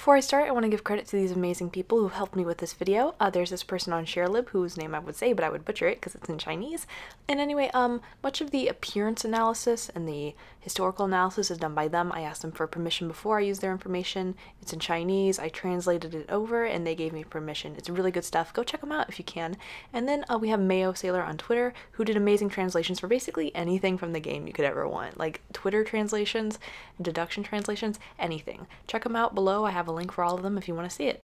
before I start, I want to give credit to these amazing people who helped me with this video. There's this person on Sharelib whose name I would say, but I would butcher it because it's in Chinese. And anyway, much of the appearance analysis and the historical analysis is done by them. I asked them for permission before I used their information. It's in Chinese. I translated it over and they gave me permission. It's really good stuff. Go check them out if you can. And then we have Mayo Sailor on Twitter who did amazing translations for basically anything from the game you could ever want. Like Twitter translations, Deduction translations, anything. Check them out below. I have a link for all of them if you want to see it.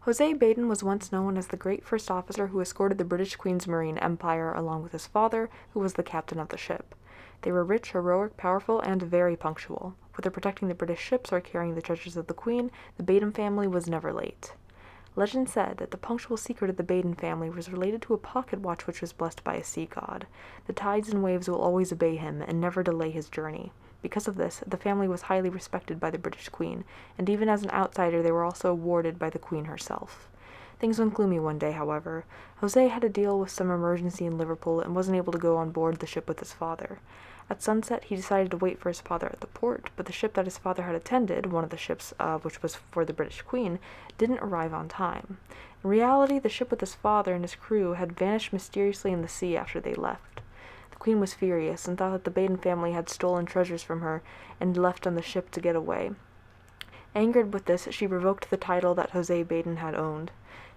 Jose Baden was once known as the great first officer who escorted the British Queen's Marine Empire along with his father, who was the captain of the ship. They were rich, heroic, powerful, and very punctual. Whether protecting the British ships or carrying the treasures of the Queen, the Baden family was never late. Legend said that the punctual secret of the Baden family was related to a pocket watch which was blessed by a sea god. The tides and waves will always obey him and never delay his journey. Because of this, the family was highly respected by the British Queen, and even as an outsider they were also awarded by the Queen herself. Things went gloomy one day, however. Jose had to deal with some emergency in Liverpool and wasn't able to go on board the ship with his father. At sunset, he decided to wait for his father at the port, but the ship that his father had attended, one of the ships which was for the British Queen, didn't arrive on time. In reality, the ship with his father and his crew had vanished mysteriously in the sea after they left. The Queen was furious and thought that the Baden family had stolen treasures from her and left on the ship to get away. Angered with this, she revoked the title that Jose Baden had owned.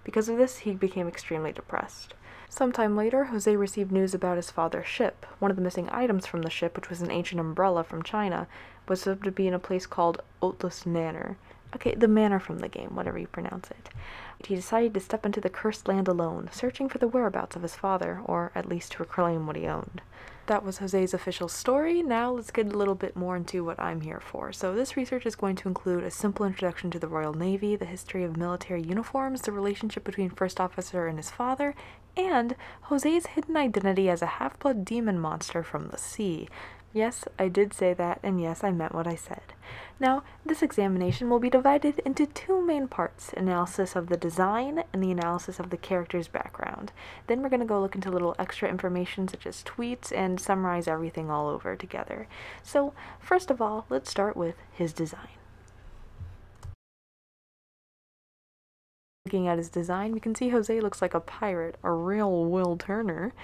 Because of this, he became extremely depressed. Sometime later, Jose received news about his father's ship. One of the missing items from the ship, which was an ancient umbrella from China, was said to be in a place called Oatless Manor. Okay, the manor from the game, whatever you pronounce it. He decided to step into the cursed land alone, searching for the whereabouts of his father, or at least to reclaim what he owned. That was Jose's official story. Now let's get a little bit more into what I'm here for. So this research is going to include a simple introduction to the Royal Navy, the history of military uniforms, the relationship between First Officer and his father, and Jose's hidden identity as a half-blood demon monster from the sea. Yes, I did say that, and yes, I meant what I said. Now, this examination will be divided into two main parts, analysis of the design and the analysis of the character's background. Then we're going to go look into little extra information such as tweets and summarize everything all over together. So, first of all, let's start with his design. Looking at his design, we can see Jose looks like a pirate, a real Will Turner,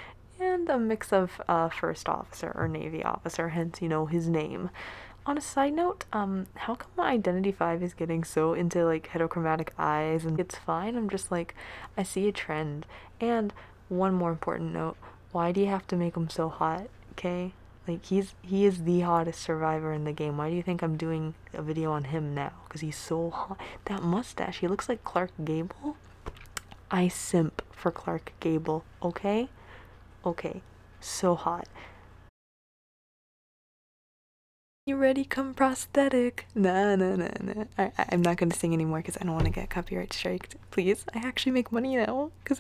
and a mix of first officer or navy officer, hence, you know, his name. On a side note, how come my Identity 5 is getting so into like heterochromatic eyes? And it's fine, I'm just like, I see a trend. And one more important note, why do you have to make him so hot, okay? Like, he is the hottest survivor in the game. Why do you think I'm doing a video on him now? Because he's so hot. That mustache, he looks like Clark Gable. I simp for Clark Gable, okay? Okay, so hot. You ready? Come prosthetic. Nah. I'm not gonna sing anymore because I don't want to get copyright striked. Please, I actually make money now because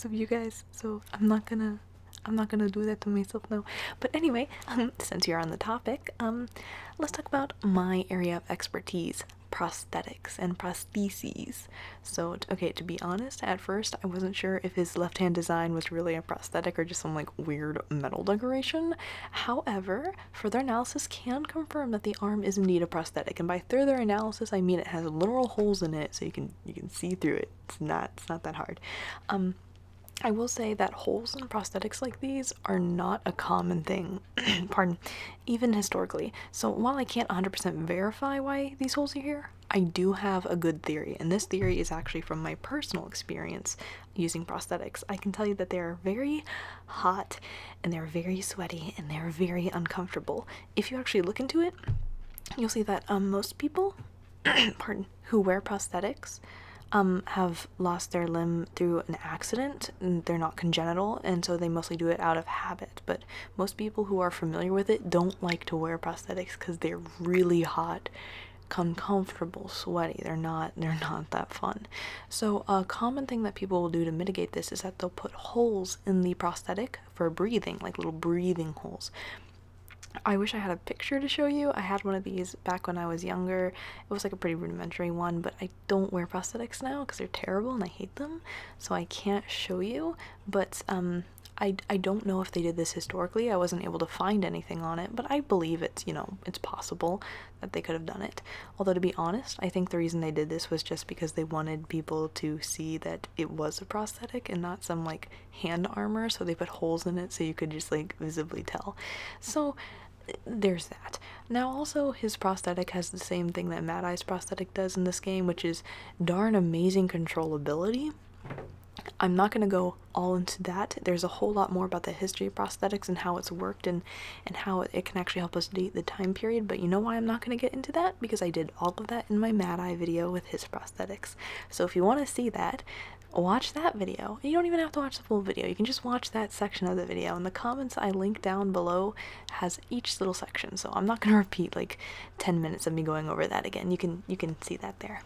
of you guys. So I'm not gonna do that to myself now. But anyway, since you're on the topic, let's talk about my area of expertise. Prosthetics and prostheses. So, okay, to be honest, at first I wasn't sure if his left-hand design was really a prosthetic or just some like weird metal decoration. However, further analysis can confirm that the arm is indeed a prosthetic, and by further analysis I mean it has literal holes in it so you can see through it. It's not that hard. I will say that holes in prosthetics like these are not a common thing, pardon, even historically. So while I can't 100% verify why these holes are here, I do have a good theory, and this theory is actually from my personal experience using prosthetics. I can tell you that they're very hot, and they're very sweaty, and they're very uncomfortable. If you actually look into it, you'll see that most people, pardon, who wear prosthetics have lost their limb through an accident, and they're not congenital, and so they mostly do it out of habit. But most people who are familiar with it don't like to wear prosthetics because they're really hot, uncomfortable, sweaty. They're not that fun. So a common thing that people will do to mitigate this is that they'll put holes in the prosthetic for breathing, like little breathing holes. I wish I had a picture to show you. I had one of these back when I was younger. It was like a pretty rudimentary one, but I don't wear prosthetics now because they're terrible and I hate them, so I can't show you. But I don't know if they did this historically. I wasn't able to find anything on it, but I believe it's, you know, it's possible that they could have done it. Although, to be honest, I think the reason they did this was just because they wanted people to see that it was a prosthetic and not some, like, hand armor, so they put holes in it so you could just, like, visibly tell. So there's that. Now, also, his prosthetic has the same thing that Mad Eye's prosthetic does in this game, which is darn amazing controllability. I'm not going to go all into that. There's a whole lot more about the history of prosthetics and how it's worked and how it can actually help us date the time period, but you know why I'm not going to get into that? Because I did all of that in my Mad Eye video with his prosthetics. So if you want to see that, watch that video. You don't even have to watch the full video. You can just watch that section of the video. And the comments I link down below has each little section, so I'm not going to repeat like 10 minutes of me going over that again. You can see that there.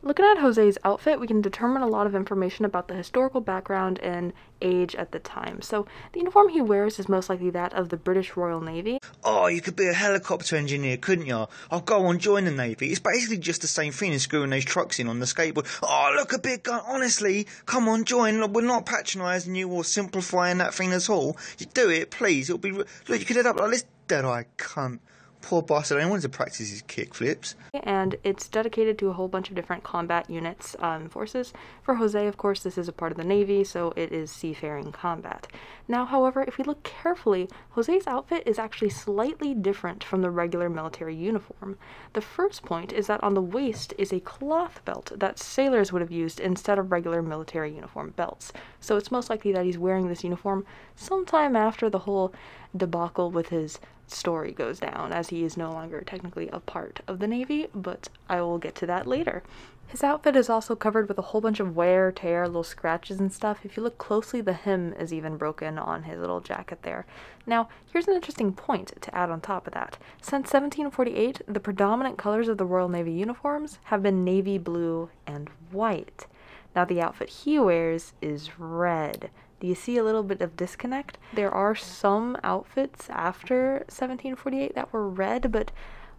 Looking at Jose's outfit, we can determine a lot of information about the historical background and age at the time. So the uniform he wears is most likely that of the British Royal Navy. Oh, you could be a helicopter engineer, couldn't you? I'll go on, join the Navy. It's basically just the same thing as screwing those trucks in on the skateboard. Oh, look, a big gun. Honestly, come on, join. Look, we're not patronising you or simplifying that thing at all. You do it, please. It'll be... Look, you could head up like this dead-eye cunt. Poor bastard, I wanted to practice his kickflips. And it's dedicated to a whole bunch of different combat units and forces. For Jose, of course, this is a part of the Navy, so it is seafaring combat. Now, however, if we look carefully, Jose's outfit is actually slightly different from the regular military uniform. The first point is that on the waist is a cloth belt that sailors would have used instead of regular military uniform belts. So it's most likely that he's wearing this uniform sometime after the whole debacle with his story goes down, as he is no longer technically a part of the Navy, but I will get to that later. His outfit is also covered with a whole bunch of wear, tear, little scratches and stuff. If you look closely, the hem is even broken on his little jacket there. Now, here's an interesting point to add on top of that. Since 1748, the predominant colors of the Royal Navy uniforms have been navy blue and white. Now, the outfit he wears is red. Do you see a little bit of disconnect? There are some outfits after 1748 that were red, but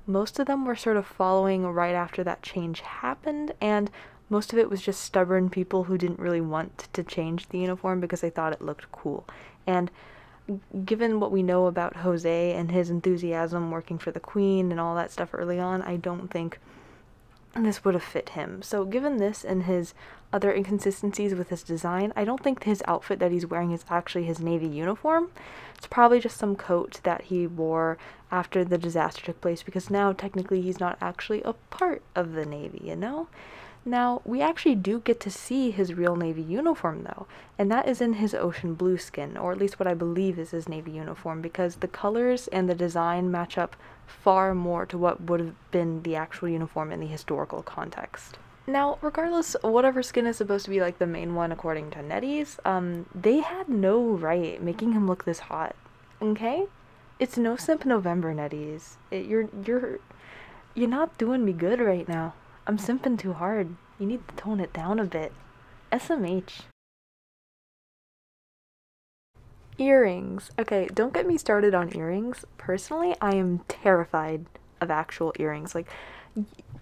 most of them were sort of following right after that change happened, and most of it was just stubborn people who didn't really want to change the uniform because they thought it looked cool. And given what we know about Jose and his enthusiasm working for the Queen and all that stuff early on, I don't think this would have fit him. So given this and his other inconsistencies with his design, I don't think his outfit that he's wearing is actually his Navy uniform. It's probably just some coat that he wore after the disaster took place, because now technically he's not actually a part of the Navy, you know? Now, we actually do get to see his real Navy uniform, though, and that is in his ocean blue skin, or at least what I believe is his Navy uniform, because the colors and the design match up far more to what would have been the actual uniform in the historical context. Now, regardless, whatever skin is supposed to be like the main one according to Nettie's, they had no right making him look this hot, okay? It's no simp November, Nettie's. You're not doing me good right now. I'm simping too hard. You need to tone it down a bit. SMH. Earrings. Okay, don't get me started on earrings. Personally, I am terrified of actual earrings. Like,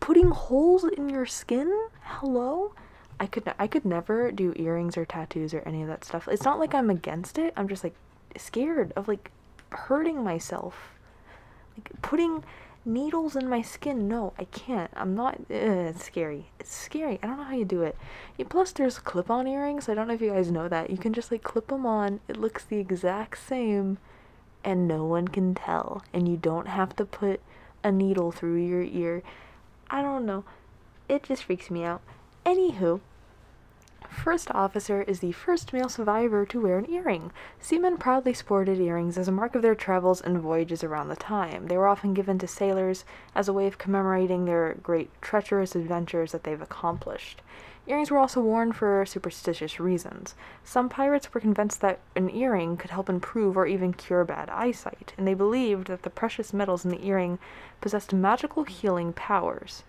putting holes in your skin? Hello? I could never do earrings or tattoos or any of that stuff. It's not like I'm against it. I'm just, like, scared of, like, hurting myself. Like, putting needles in my skin. No, I can't. I'm not. It's scary. It's scary. I don't know how you do it. Plus, there's clip-on earrings. I don't know if you guys know that. You can just, like, clip them on. It looks the exact same, and no one can tell. And you don't have to put a needle through your ear. I don't know. It just freaks me out. Anywho, First officer is the first male survivor to wear an earring. Seamen proudly sported earrings as a mark of their travels and voyages around the time. They were often given to sailors as a way of commemorating their great treacherous adventures that they've accomplished. Earrings were also worn for superstitious reasons. Some pirates were convinced that an earring could help improve or even cure bad eyesight, and they believed that the precious metals in the earring possessed magical healing powers.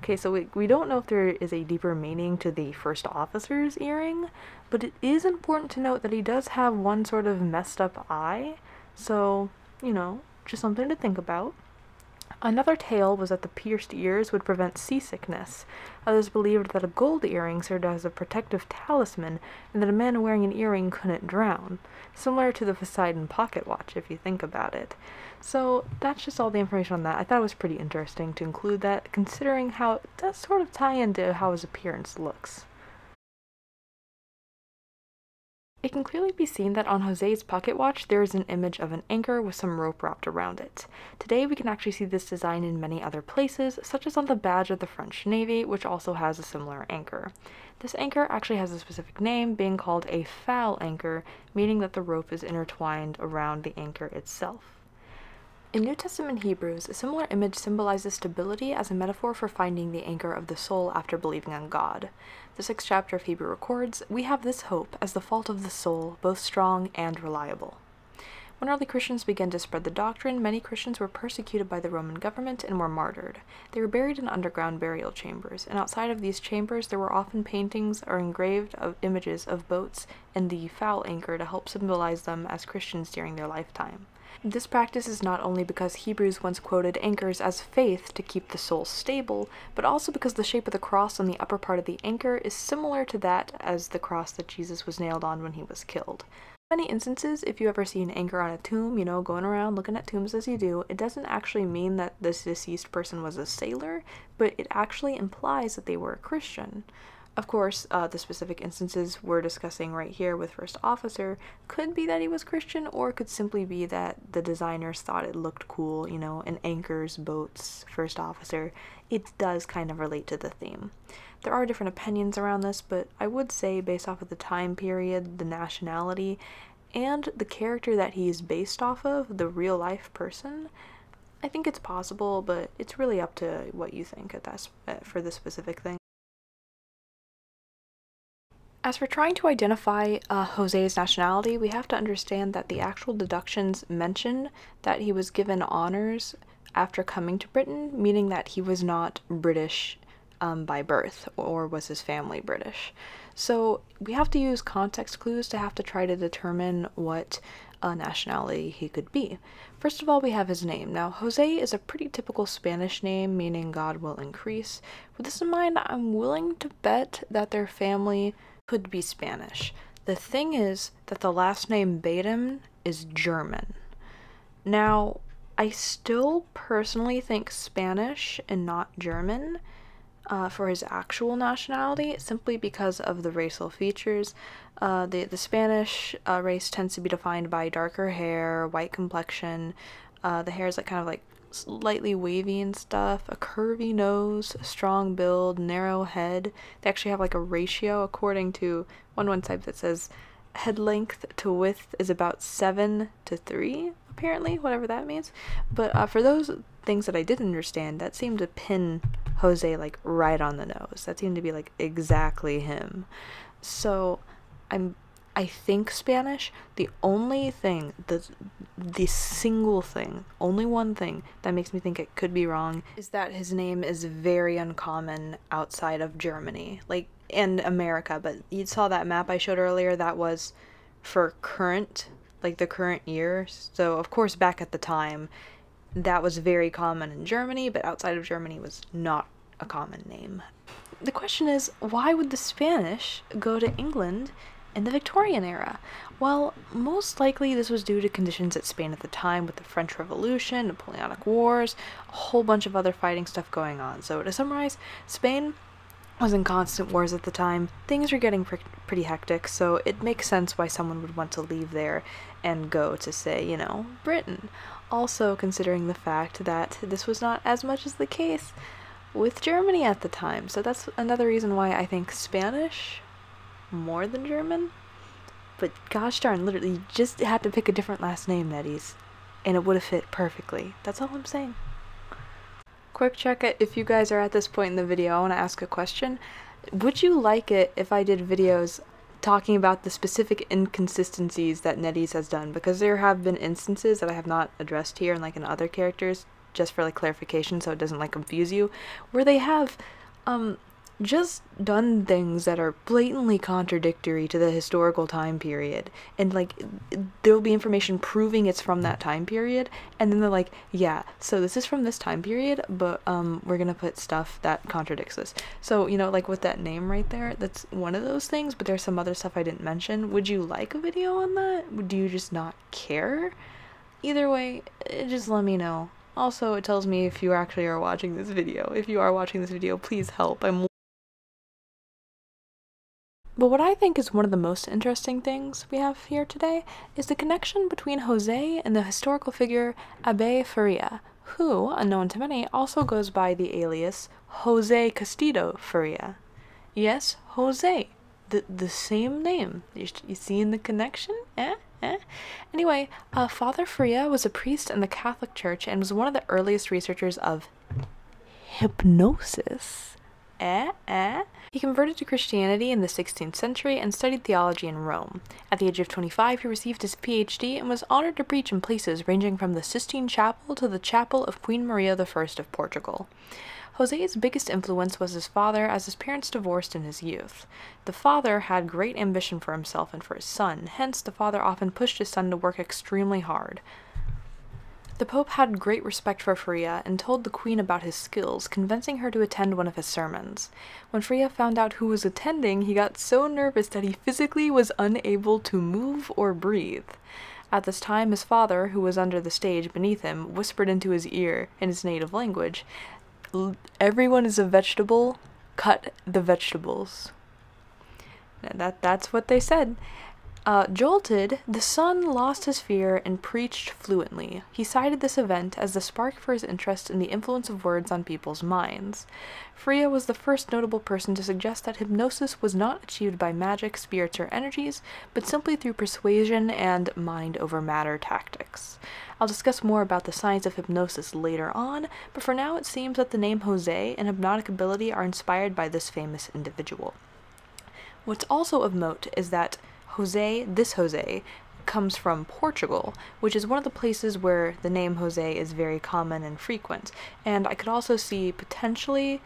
Okay, so we don't know if there is a deeper meaning to the first officer's earring, but it is important to note that he does have one sort of messed up eye, so, you know, just something to think about. Another tale was that the pierced ears would prevent seasickness. Others believed that a gold earring served as a protective talisman, and that a man wearing an earring couldn't drown. Similar to the Poseidon pocket watch, if you think about it. So that's just all the information on that. I thought it was pretty interesting to include that, considering how it does sort of tie into how his appearance looks. It can clearly be seen that on Jose's pocket watch there is an image of an anchor with some rope wrapped around it. Today we can actually see this design in many other places, such as on the badge of the French Navy, which also has a similar anchor. This anchor actually has a specific name, being called a foul anchor, meaning that the rope is intertwined around the anchor itself. In New Testament Hebrews, a similar image symbolizes stability as a metaphor for finding the anchor of the soul after believing on God. The 6th chapter of Hebrew records, "We have this hope as the fault of the soul, both strong and reliable." When early Christians began to spread the doctrine, many Christians were persecuted by the Roman government and were martyred. They were buried in underground burial chambers, and outside of these chambers there were often paintings or engraved images of boats and the foul anchor to help symbolize them as Christians during their lifetime. This practice is not only because Hebrews once quoted anchors as faith to keep the soul stable, but also because the shape of the cross on the upper part of the anchor is similar to that as the cross that Jesus was nailed on when he was killed. In many instances, if you ever see an anchor on a tomb, going around looking at tombs as you do, it doesn't actually mean that this deceased person was a sailor, but it actually implies that they were a Christian. Of course, the specific instances we're discussing right here with First Officer could be that he was Christian, or it could simply be that the designers thought it looked cool, an anchors, boats, First Officer. It does kind of relate to the theme. There are different opinions around this, but I would say based off of the time period, the nationality, and the character that he's based off of, the real life person, I think it's possible, but it's really up to what you think for this specific thing. As for trying to identify Jose's nationality, we have to understand that the actual deductions mention that he was given honors after coming to Britain, meaning that he was not British by birth, or was his family British. So we have to use context clues to have to try to determine what nationality he could be. First of all, we have his name. Now, Jose is a pretty typical Spanish name, meaning God will increase. With this in mind, I'm willing to bet that their family could be Spanish. The thing is that the last name Baden is German. Now, I still personally think Spanish and not German for his actual nationality, simply because of the racial features. The Spanish race tends to be defined by darker hair, white complexion, the hair is kind of slightly wavy and stuff, a curvy nose, a strong build, narrow head. They actually have a ratio according to one website that says head length to width is about 7:3, apparently, whatever that means. But for those things that I didn't understand, that seemed to pin Jose right on the nose. That seemed to be exactly him. So I think Spanish. The only thing, the single thing, only one thing that makes me think it could be wrong is that his name is very uncommon outside of Germany, and America. But you saw that map I showed earlier, that was for current, the current year. So of course back at the time, that was very common in Germany, but outside of Germany was not a common name. The question is, why would the Spanish go to England in the Victorian era? Well, most likely this was due to conditions at Spain at the time, with the French Revolution, Napoleonic Wars, a whole bunch of other fighting stuff going on. So to summarize, Spain was in constant wars at the time. Things were getting pretty hectic, so it makes sense why someone would want to leave there and go to, say, Britain. Also considering the fact that this was not as much as the case with Germany at the time. So that's another reason why I think Spanish more than German. But gosh darn, literally, you just had to pick a different last name, Netties, and it would have fit perfectly. That's all I'm saying. Quick check it, if you guys are at this point in the video, I want to ask a question. Would you like it if I did videos talking about the specific inconsistencies that Netties has done? Because there have been instances that I have not addressed here and in other characters, just for clarification so it doesn't confuse you, where they have just done things that are blatantly contradictory to the historical time period, and like there'll be information proving it's from that time period, and then they're like, yeah, so this is from this time period, but we're gonna put stuff that contradicts this. So, you know, like with that name right there, that's one of those things, but there's some other stuff I didn't mention. Would you like a video on that? Do you just not care? Either way, just let me know. Also, it tells me if you actually are watching this video. If you are watching this video, please help. But what I think is one of the most interesting things we have here today is the connection between Jose and the historical figure Abbe Faria, who, unknown to many, also goes by the alias Jose Castillo Faria. Yes, Jose. The same name. You seeing the connection? Anyway, Father Faria was a priest in the Catholic Church and was one of the earliest researchers of hypnosis. He converted to Christianity in the 16th century and studied theology in Rome. At the age of 25, he received his PhD and was honored to preach in places ranging from the Sistine Chapel to the Chapel of Queen Maria I of Portugal. Jose's biggest influence was his father, as his parents divorced in his youth. The father had great ambition for himself and for his son, hence the father often pushed his son to work extremely hard. The Pope had great respect for Faria and told the Queen about his skills, convincing her to attend one of his sermons. When Faria found out who was attending, he got so nervous that he physically was unable to move or breathe. At this time, his father, who was under the stage beneath him, whispered into his ear, in his native language, "Everyone is a vegetable, cut the vegetables." That's what they said. Jolted, the son lost his fear and preached fluently. He cited this event as the spark for his interest in the influence of words on people's minds. Faria was the first notable person to suggest that hypnosis was not achieved by magic, spirits, or energies, but simply through persuasion and mind-over-matter tactics. I'll discuss more about the science of hypnosis later on, but for now it seems that the name Jose and hypnotic ability are inspired by this famous individual. What's also of note is that this Jose, comes from Portugal, which is one of the places where the name Jose is very common and frequent. And I could also see potentially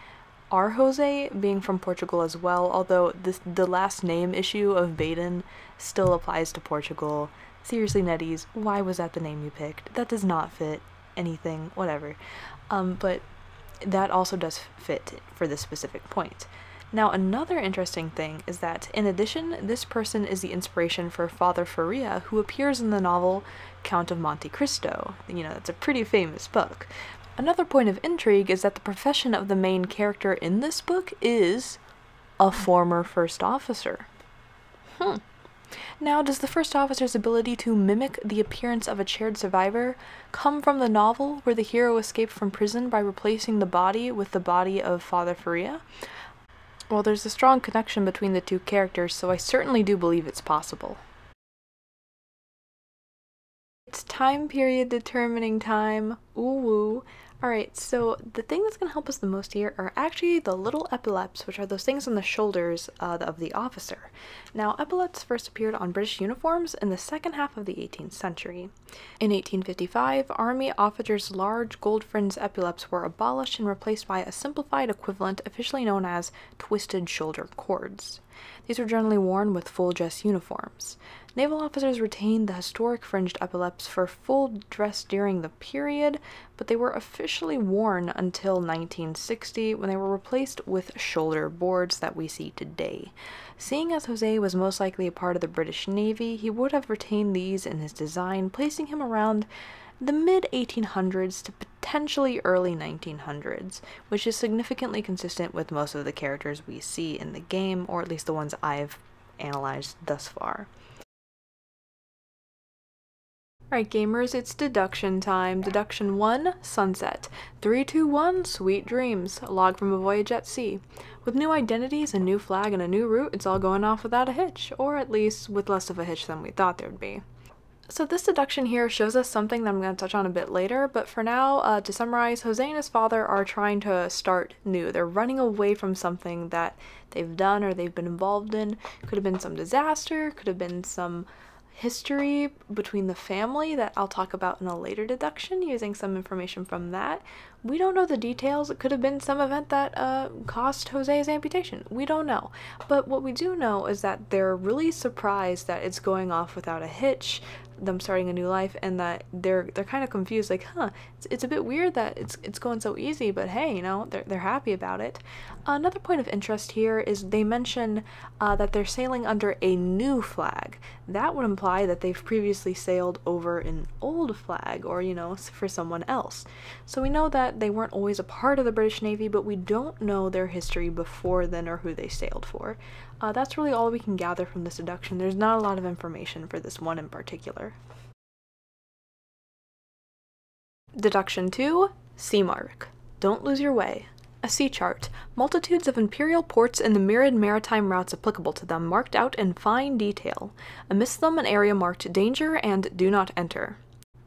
our Jose being from Portugal as well, although the last name issue of Baden still applies to Portugal. Seriously, Netties, why was that the name you picked? That does not fit anything, whatever. But that also does fit for this specific point. Now, another interesting thing is that, in addition, this person is the inspiration for Father Faria, who appears in the novel Count of Monte Cristo. You know, that's a pretty famous book. Another point of intrigue is that the profession of the main character in this book is a former first officer. Now, does the first officer's ability to mimic the appearance of a shared survivor come from the novel, where the hero escaped from prison by replacing the body with the body of Father Faria? Well, there's a strong connection between the two characters, so I certainly do believe it's possible. It's time period determining time. Ooh woo. Alright, so the thing that's going to help us the most here are actually the little epaulets, which are those things on the shoulders of the officer. Now, epaulets first appeared on British uniforms in the second half of the 18th century. In 1855, army officers' large gold-fringed epaulets were abolished and replaced by a simplified equivalent officially known as twisted shoulder cords. These were generally worn with full-dress uniforms. Naval officers retained the historic fringed epaulets for full dress during the period, but they were officially worn until 1960, when they were replaced with shoulder boards that we see today. Seeing as Jose was most likely a part of the British Navy, he would have retained these in his design, placing him around the mid-1800s to potentially early 1900s, which is significantly consistent with most of the characters we see in the game, or at least the ones I've analyzed thus far. Alright gamers, it's deduction time. Deduction 1, sunset. 3, 2, 1, sweet dreams. Log from a voyage at sea. With new identities, a new flag, and a new route, it's all going off without a hitch, or at least with less of a hitch than we thought there'd be. So this deduction here shows us something that I'm going to touch on a bit later, but for now, to summarize, Jose and his father are trying to start new. They're running away from something that they've done or they've been involved in. Could have been some disaster, could have been some history between the family that I'll talk about in a later deduction using some information from that. We don't know the details. It could have been some event that caused Jose's amputation. We don't know. But what we do know is that they're really surprised that it's going off without a hitch, them starting a new life, and that they're kind of confused, like, it's a bit weird that it's going so easy, but hey, you know, they're happy about it. Another point of interest here is they mention that they're sailing under a new flag. That would imply that they've previously sailed over an old flag, or, you know, for someone else. So we know that they weren't always a part of the British Navy, but we don't know their history before then or who they sailed for. That's really all we can gather from this deduction. There's not a lot of information for this one in particular. Deduction 2, Sea Mark. Don't lose your way. A sea chart. Multitudes of imperial ports and the myriad maritime routes applicable to them marked out in fine detail. Amidst them an area marked Danger and Do Not Enter.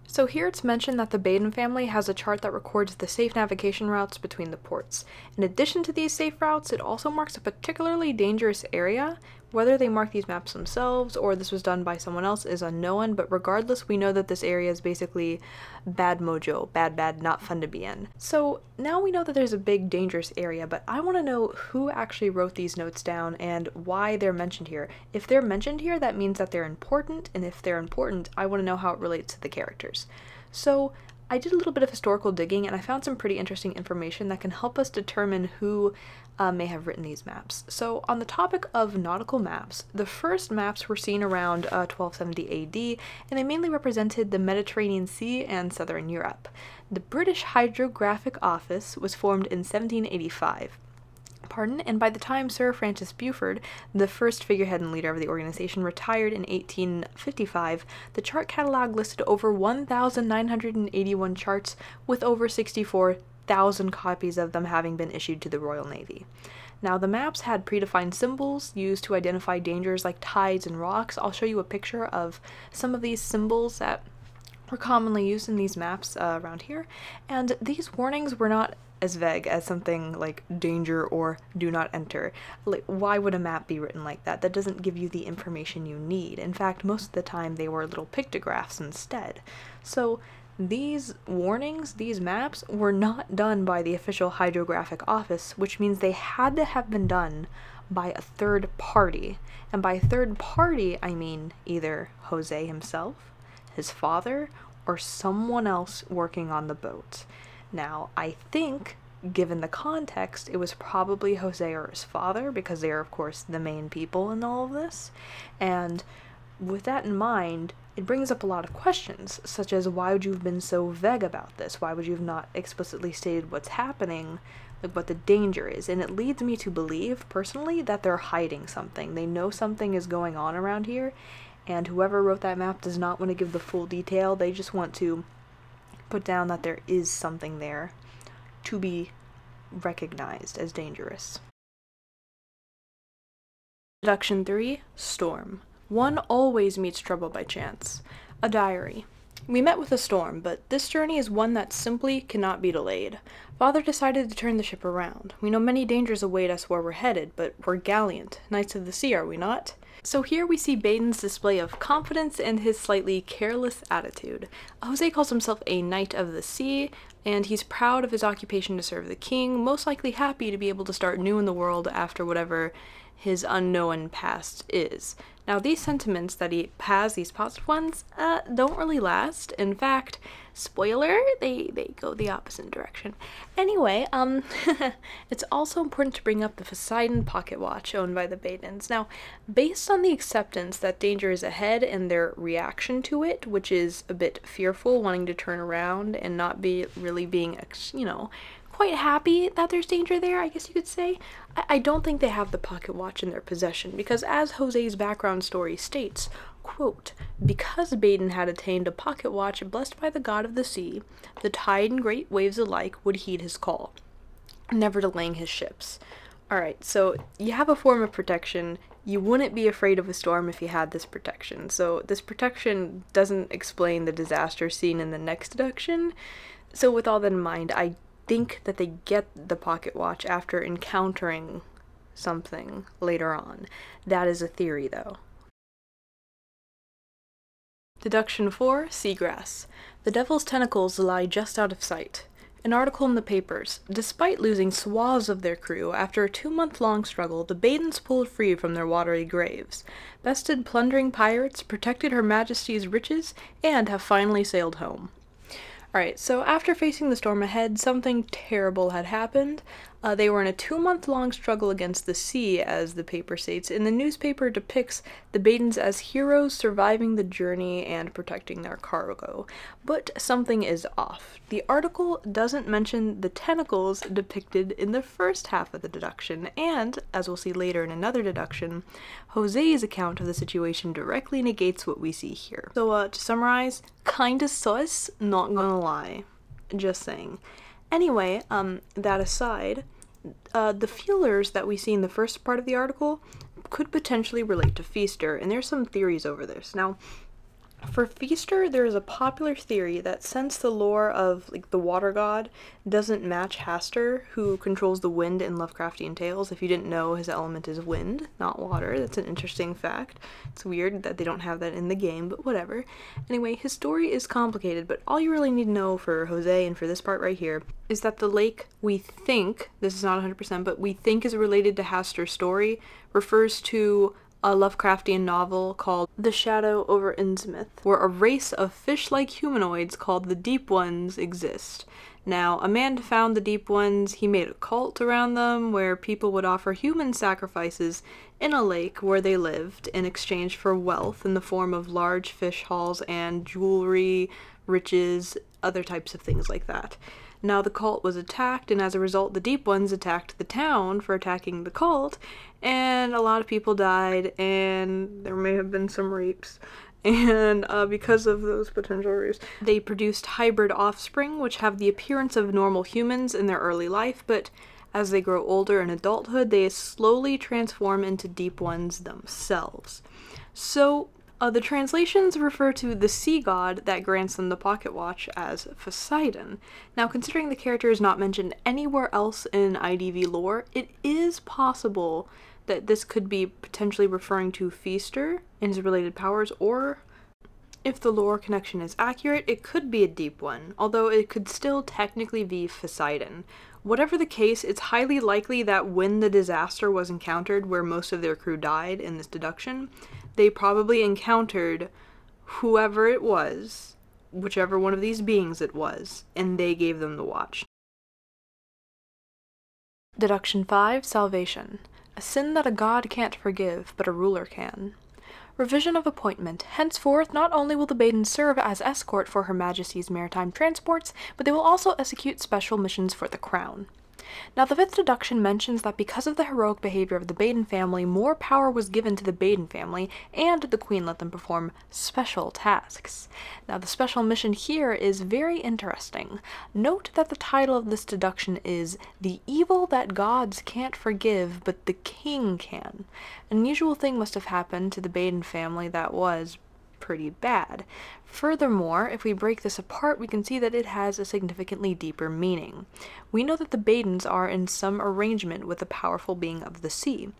So here it's mentioned that the Baden family has a chart that records the safe navigation routes between the ports. In addition to these safe routes, it also marks a particularly dangerous area. Whether they mark these maps themselves or this was done by someone else is unknown, but regardless, we know that this area is basically bad mojo, bad, not fun to be in. So now we know that there's a big dangerous area, but I want to know who actually wrote these notes down and why they're mentioned here. If they're mentioned here, that means that they're important, and if they're important, I want to know how it relates to the characters. So I did a little bit of historical digging and I found some pretty interesting information that can help us determine who may have written these maps. So on the topic of nautical maps, the first maps were seen around 1270 AD, and they mainly represented the Mediterranean Sea and southern Europe. The British Hydrographic Office was formed in 1785. And by the time Sir Francis Buford, the first figurehead and leader of the organization, retired in 1855, the chart catalog listed over 1,981 charts, with over 64,000 copies of them having been issued to the Royal Navy. Now, the maps had predefined symbols used to identify dangers like tides and rocks. I'll show you a picture of some of these symbols that were commonly used in these maps around here, and these warnings were not as vague as something like danger or do not enter. Like, why would a map be written like that? That doesn't give you the information you need. In fact, most of the time they were little pictographs instead. So these warnings, these maps, were not done by the official hydrographic office, which means they had to have been done by a third party. And by third party, I mean either Jose himself, his father, or someone else working on the boat. Now, I think, given the context, it was probably Jose or his father, because they are, of course, the main people in all of this. And with that in mind, it brings up a lot of questions, such as why would you have been so vague about this? Why would you have not explicitly stated what's happening, like what the danger is? And it leads me to believe, personally, that they're hiding something. They know something is going on around here, and whoever wrote that map does not want to give the full detail. They just want to put down that there is something there to be recognized as dangerous. Deduction 3, Storm. One always meets trouble by chance. A diary. We met with a storm, but this journey is one that simply cannot be delayed. Father decided to turn the ship around. We know many dangers await us where we're headed, but we're gallant, knights of the sea, are we not? So here we see Baden's display of confidence and his slightly careless attitude. Jose calls himself a knight of the sea, and he's proud of his occupation to serve the king, most likely happy to be able to start new in the world after whatever his unknown past is. Now, these sentiments that he has, these positive ones, don't really last. In fact, spoiler, they go the opposite direction. Anyway, it's also important to bring up the Poseidon pocket watch owned by the Badens. Now, based on the acceptance that danger is ahead and their reaction to it, which is a bit fearful, wanting to turn around and not be really being, you know, quite happy that there's danger there, I guess you could say. I don't think they have the pocket watch in their possession, because as Jose's background story states, quote, because Baden had attained a pocket watch blessed by the god of the sea, the tide and great waves alike would heed his call, never delaying his ships. Alright, so you have a form of protection. You wouldn't be afraid of a storm if you had this protection. So this protection doesn't explain the disaster seen in the next deduction. So with all that in mind, I think that they get the pocket watch after encountering something later on. That is a theory, though. Deduction 4, Seagrass. The devil's tentacles lie just out of sight. An article in the papers. Despite losing swaths of their crew, after a 2-month-long struggle, the Badens pulled free from their watery graves, bested plundering pirates, protected Her Majesty's riches, and have finally sailed home. Alright, so after facing the storm ahead, something terrible had happened. They were in a 2-month-long struggle against the sea, as the paper states, and the newspaper depicts the Badens as heroes surviving the journey and protecting their cargo. But something is off. The article doesn't mention the tentacles depicted in the first half of the deduction, and, as we'll see later in another deduction, Jose's account of the situation directly negates what we see here. So, to summarize, kinda sus, not gonna lie. Just saying. Anyway, that aside, the feelers that we see in the first part of the article could potentially relate to Feaster, and there's some theories over this. Now, for Feaster, there is a popular theory that since the lore of the water god doesn't match Hastur, who controls the wind in Lovecraftian tales. If you didn't know, his element is wind, not water. That's an interesting fact. It's weird that they don't have that in the game, but whatever. Anyway, his story is complicated, but all you really need to know for Jose and for this part right here is that the lake we think, this is not 100%, but we think is related to Hastur's story, refers to a Lovecraftian novel called The Shadow over Innsmouth, where a race of fish-like humanoids called the Deep Ones exist. Now, a man found the Deep Ones, he made a cult around them where people would offer human sacrifices in a lake where they lived in exchange for wealth in the form of large fish hauls and jewelry, riches, other types of things like that. Now the cult was attacked, and as a result the Deep Ones attacked the town for attacking the cult, and a lot of people died, and there may have been some rapes. And because of those potential rapes, they produced hybrid offspring, which have the appearance of normal humans in their early life, but as they grow older in adulthood, they slowly transform into Deep Ones themselves. So, the translations refer to the sea god that grants them the pocket watch as Poseidon. Now, considering the character is not mentioned anywhere else in IDV lore, it is possible that this could be potentially referring to Feaster and his related powers, or if the lore connection is accurate, it could be a Deep One, although it could still technically be Poseidon. Whatever the case, it's highly likely that when the disaster was encountered where most of their crew died in this deduction, they probably encountered whoever it was, whichever one of these beings it was, and they gave them the watch. Deduction 5, Salvation. A sin that a god can't forgive, but a ruler can. Revision of appointment. Henceforth, not only will the Badens serve as escort for Her Majesty's maritime transports, but they will also execute special missions for the crown. Now, the 5th deduction mentions that because of the heroic behavior of the Baden family, more power was given to the Baden family, and the Queen let them perform special tasks. Now, the special mission here is very interesting. Note that the title of this deduction is The Evil That Gods Can't Forgive, But the King Can. An unusual thing must have happened to the Baden family that was pretty bad. Furthermore, if we break this apart, we can see that it has a significantly deeper meaning. We know that the Badens are in some arrangement with the powerful being of the sea.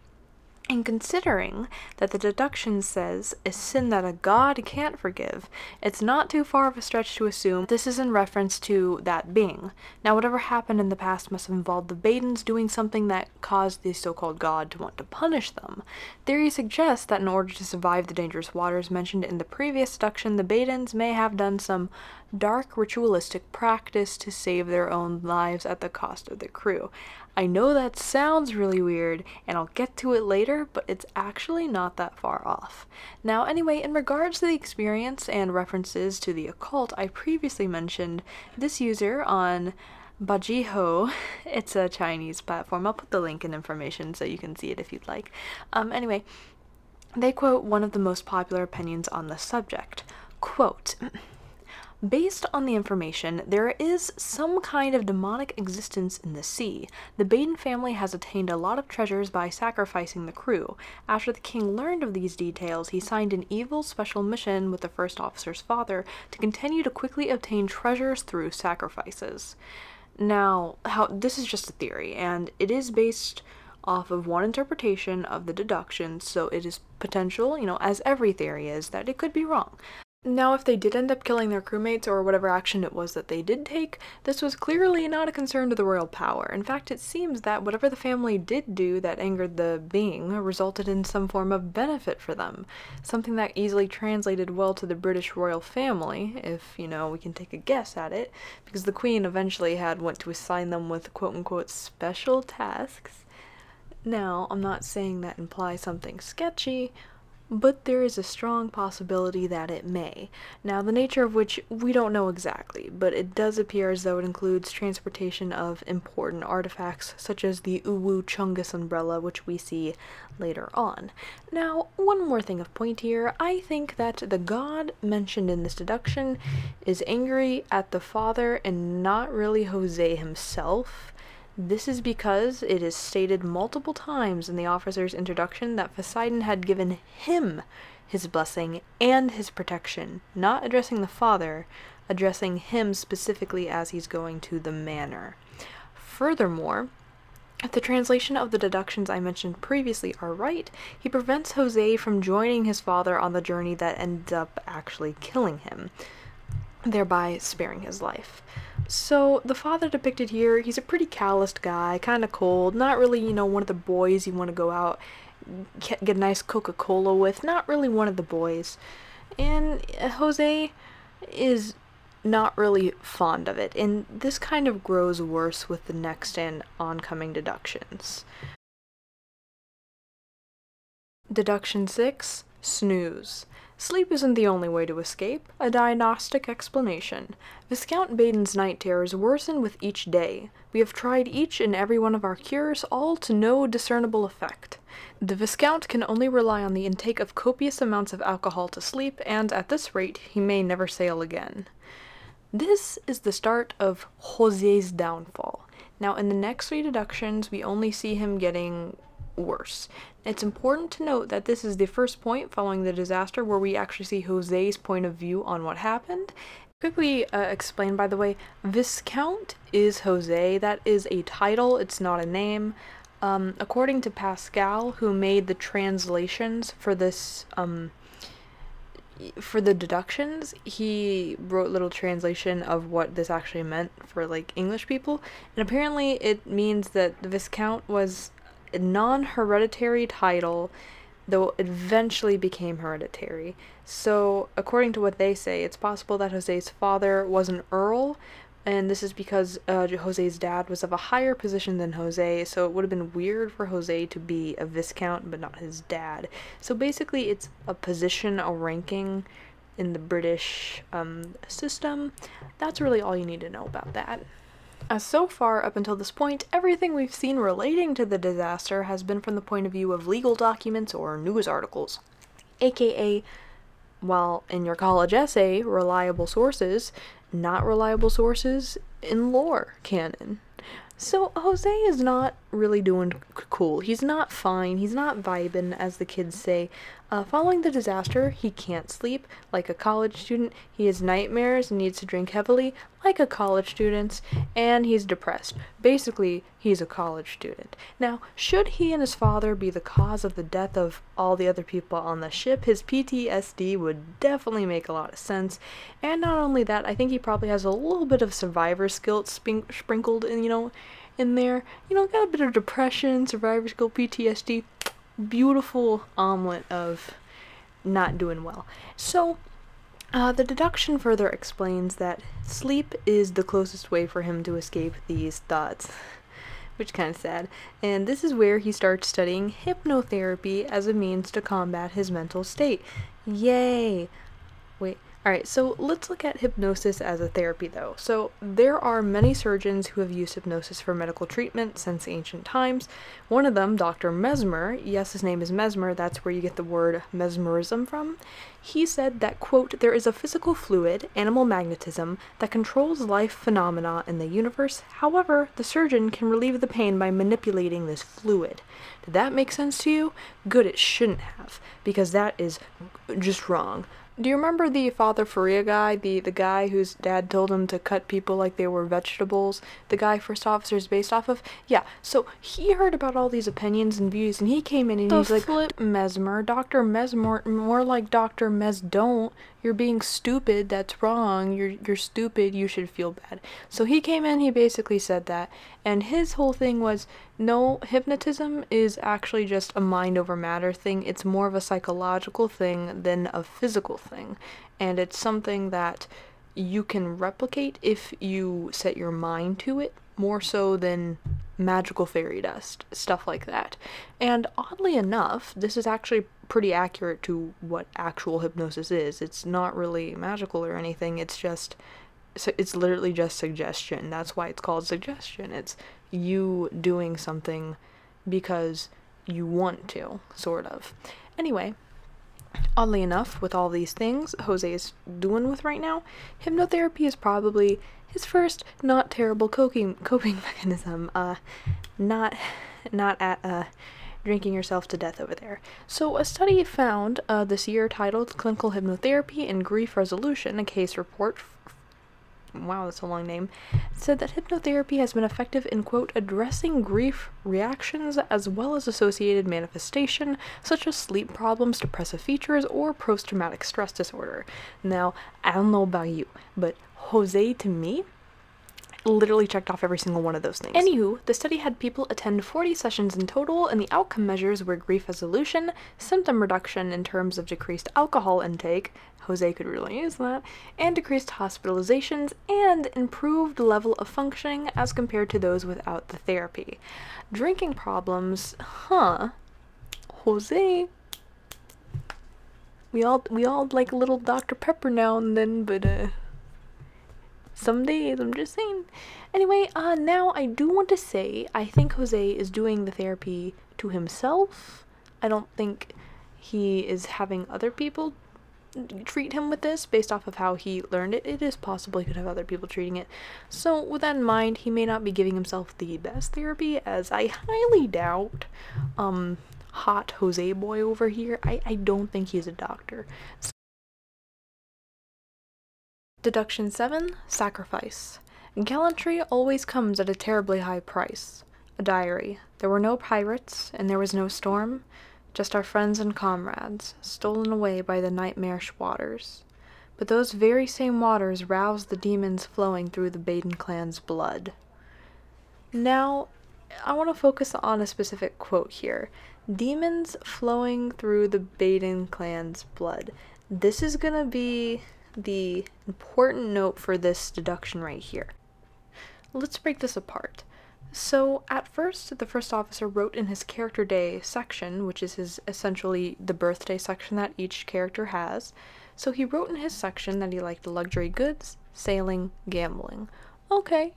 And considering that the deduction says a sin that a god can't forgive, it's not too far of a stretch to assume this is in reference to that being. Now, whatever happened in the past must have involved the Badens doing something that caused the so-called god to want to punish them. Theory suggests that in order to survive the dangerous waters mentioned in the previous deduction, the Badens may have done some dark ritualistic practice to save their own lives at the cost of the crew. I know that sounds really weird, and I'll get to it later, but it's actually not that far off. Now, anyway, in regards to the experience and references to the occult, I previously mentioned this user on Bajiho. It's a Chinese platform. I'll put the link in information so you can see it if you'd like. Anyway, they quote one of the most popular opinions on the subject. Quote, based on the information, there is some kind of demonic existence in the sea. The Baden family has attained a lot of treasures by sacrificing the crew. After the king learned of these details, he signed an evil special mission with the first officer's father to continue to quickly obtain treasures through sacrifices. Now, this is just a theory, and it is based off of one interpretation of the deduction, so it is potential, as every theory is, that it could be wrong. Now, if they did end up killing their crewmates or whatever action it was that they did take, this was clearly not a concern to the royal power. In fact, it seems that whatever the family did do that angered the being resulted in some form of benefit for them, something that easily translated well to the British royal family, if, we can take a guess at it, because the Queen eventually went to assign them with quote-unquote special tasks. Now, I'm not saying that implies something sketchy, but there is a strong possibility that it may. Now, the nature of which we don't know exactly, but it does appear as though it includes transportation of important artifacts, such as the Uwu Chungus umbrella, which we see later on. Now, one more thing of point here, I think that the god mentioned in this deduction is angry at the father and not really Jose himself. This is because it is stated multiple times in the officer's introduction that Poseidon had given him his blessing and his protection, not addressing the father, addressing him specifically as he's going to the manor. Furthermore, if the translation of the deductions I mentioned previously are right, he prevents Jose from joining his father on the journey that ends up actually killing him, thereby sparing his life. So, the father depicted here, he's a pretty calloused guy, kind of cold, not really, one of the boys you want to go out, get a nice Coca-Cola with, not really one of the boys. And Jose is not really fond of it, and this kind of grows worse with the next and oncoming deductions. Deduction 6, Snooze. Sleep isn't the only way to escape, a diagnostic explanation. Viscount Baden's night terrors worsen with each day. We have tried each and every one of our cures, all to no discernible effect. The Viscount can only rely on the intake of copious amounts of alcohol to sleep, and at this rate he may never sail again. This is the start of Jose's downfall. Now, in the next 3 deductions, we only see him getting worse. It's important to note that this is the first point following the disaster where we actually see Jose's point of view on what happened. Quickly explain, by the way, Viscount is Jose. That is a title, it's not a name. According to Pascal, who made the translations for this, for the deductions, he wrote little translation of what this actually meant for, English people, and apparently it means that the Viscount was a non-hereditary title, though it eventually became hereditary. So, according to what they say, it's possible that Jose's father was an earl, and this is because Jose's dad was of a higher position than Jose, so it would have been weird for Jose to be a viscount, but not his dad. So basically, it's a position, a ranking in the British system. That's really all you need to know about that. So far, up until this point, everything we've seen relating to the disaster has been from the point of view of legal documents or news articles, aka, while in your college essay, reliable sources, not reliable sources in lore canon. So Jose is not really doing cool. He's not fine. He's not vibing, as the kids say. Following the disaster, he can't sleep like a college student. He has nightmares and needs to drink heavily like a college student, and he's depressed. Basically, he's a college student. Now, should he and his father be the cause of the death of all the other people on the ship, his PTSD would definitely make a lot of sense. And not only that, I think he probably has a little bit of survivor's guilt sprinkled in, in there. Got a bit of depression, survivor's guilt, PTSD. Beautiful omelet of not doing well. So, the deduction further explains that sleep is the closest way for him to escape these thoughts, which is kind of sad. And this is where he starts studying hypnotherapy as a means to combat his mental state. Yay! Wait. Alright, so let's look at hypnosis as a therapy, though. So, there are many surgeons who have used hypnosis for medical treatment since ancient times. One of them, Dr. Mesmer, yes, his name is Mesmer, that's where you get the word mesmerism from. He said that, quote, there is a physical fluid, animal magnetism, that controls life phenomena in the universe. However, the surgeon can relieve the pain by manipulating this fluid. Did that make sense to you? Good, it shouldn't have, because that is just wrong. Do you remember the Father Faria guy, the guy whose dad told him to cut people like they were vegetables? The guy First Officer is based off of? Yeah, so he heard about all these opinions and views, and he came in and he's like, Mesmer, Dr. Mesmer, more like Dr. Don't. You're being stupid, that's wrong, you're stupid, you should feel bad. So he came in, he basically said that, and his whole thing was, no, hypnotism is actually just a mind over matter thing. It's more of a psychological thing than a physical thing, and it's something that you can replicate if you set your mind to it, more so than magical fairy dust, stuff like that. And oddly enough, this is actually pretty accurate to what actual hypnosis is. It's not really magical or anything, it's literally just suggestion. That's why it's called suggestion. It's you doing something because you want to, sort of. Anyway, oddly enough, with all these things Jose is doing with right now, hypnotherapy is probably his first not terrible coping mechanism. Not at drinking yourself to death over there. So a study found this year titled Clinical Hypnotherapy and Grief Resolution, a case report, wow, that's a long name, said that hypnotherapy has been effective in, quote, addressing grief reactions as well as associated manifestation, such as sleep problems, depressive features, or post-traumatic stress disorder. Now, I don't know about you, but Jose, to me, literally checked off every single one of those things. Anywho, the study had people attend 40 sessions in total, and the outcome measures were grief resolution, symptom reduction in terms of decreased alcohol intake, Jose could really use that, and decreased hospitalizations, and improved level of functioning as compared to those without the therapy. Drinking problems, Jose, we all like a little Dr. Pepper now and then, but some days, I'm just saying. Anyway, now I do want to say, I think Jose is doing the therapy to himself. I don't think he is having other people treat him with this based off of how he learned it. It is possible he could have other people treating it. So with that in mind, he may not be giving himself the best therapy, as I highly doubt, hot Jose boy over here, I don't think he's a doctor. Deduction 7. Sacrifice. Gallantry always comes at a terribly high price. A diary. There were no pirates, and there was no storm, just our friends and comrades, stolen away by the nightmarish waters. But those very same waters roused the demons flowing through the Baden clan's blood. Now, I want to focus on a specific quote here. Demons flowing through the Baden clan's blood. This is gonna be the important note for this deduction right here. Let's break this apart. So at first, the first officer wrote in his character day section, which is essentially the birthday section that each character has. So he wrote in his section that he liked luxury goods, sailing, gambling. Okay,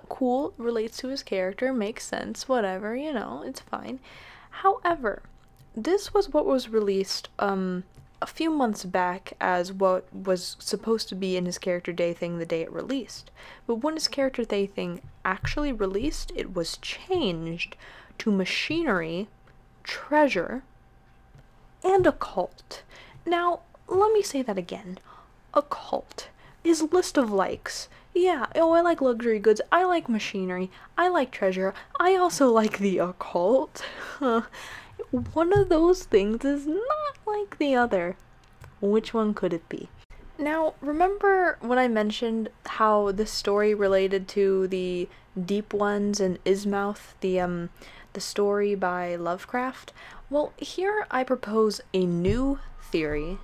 cool, relates to his character, makes sense, whatever, it's fine. However, this was what was released a few months back as what was supposed to be in his character day thing the day it released. But when his character day thing actually released, it was changed to machinery, treasure, and occult. Now, let me say that again. Occult. His list of likes. Yeah, I like luxury goods, I like machinery, I like treasure, I also like the occult. One of those things is not like the other. Which one could it be? Now, remember when I mentioned how this story related to the Deep Ones and Ismouth, the story by Lovecraft? Well, here I propose a new theory.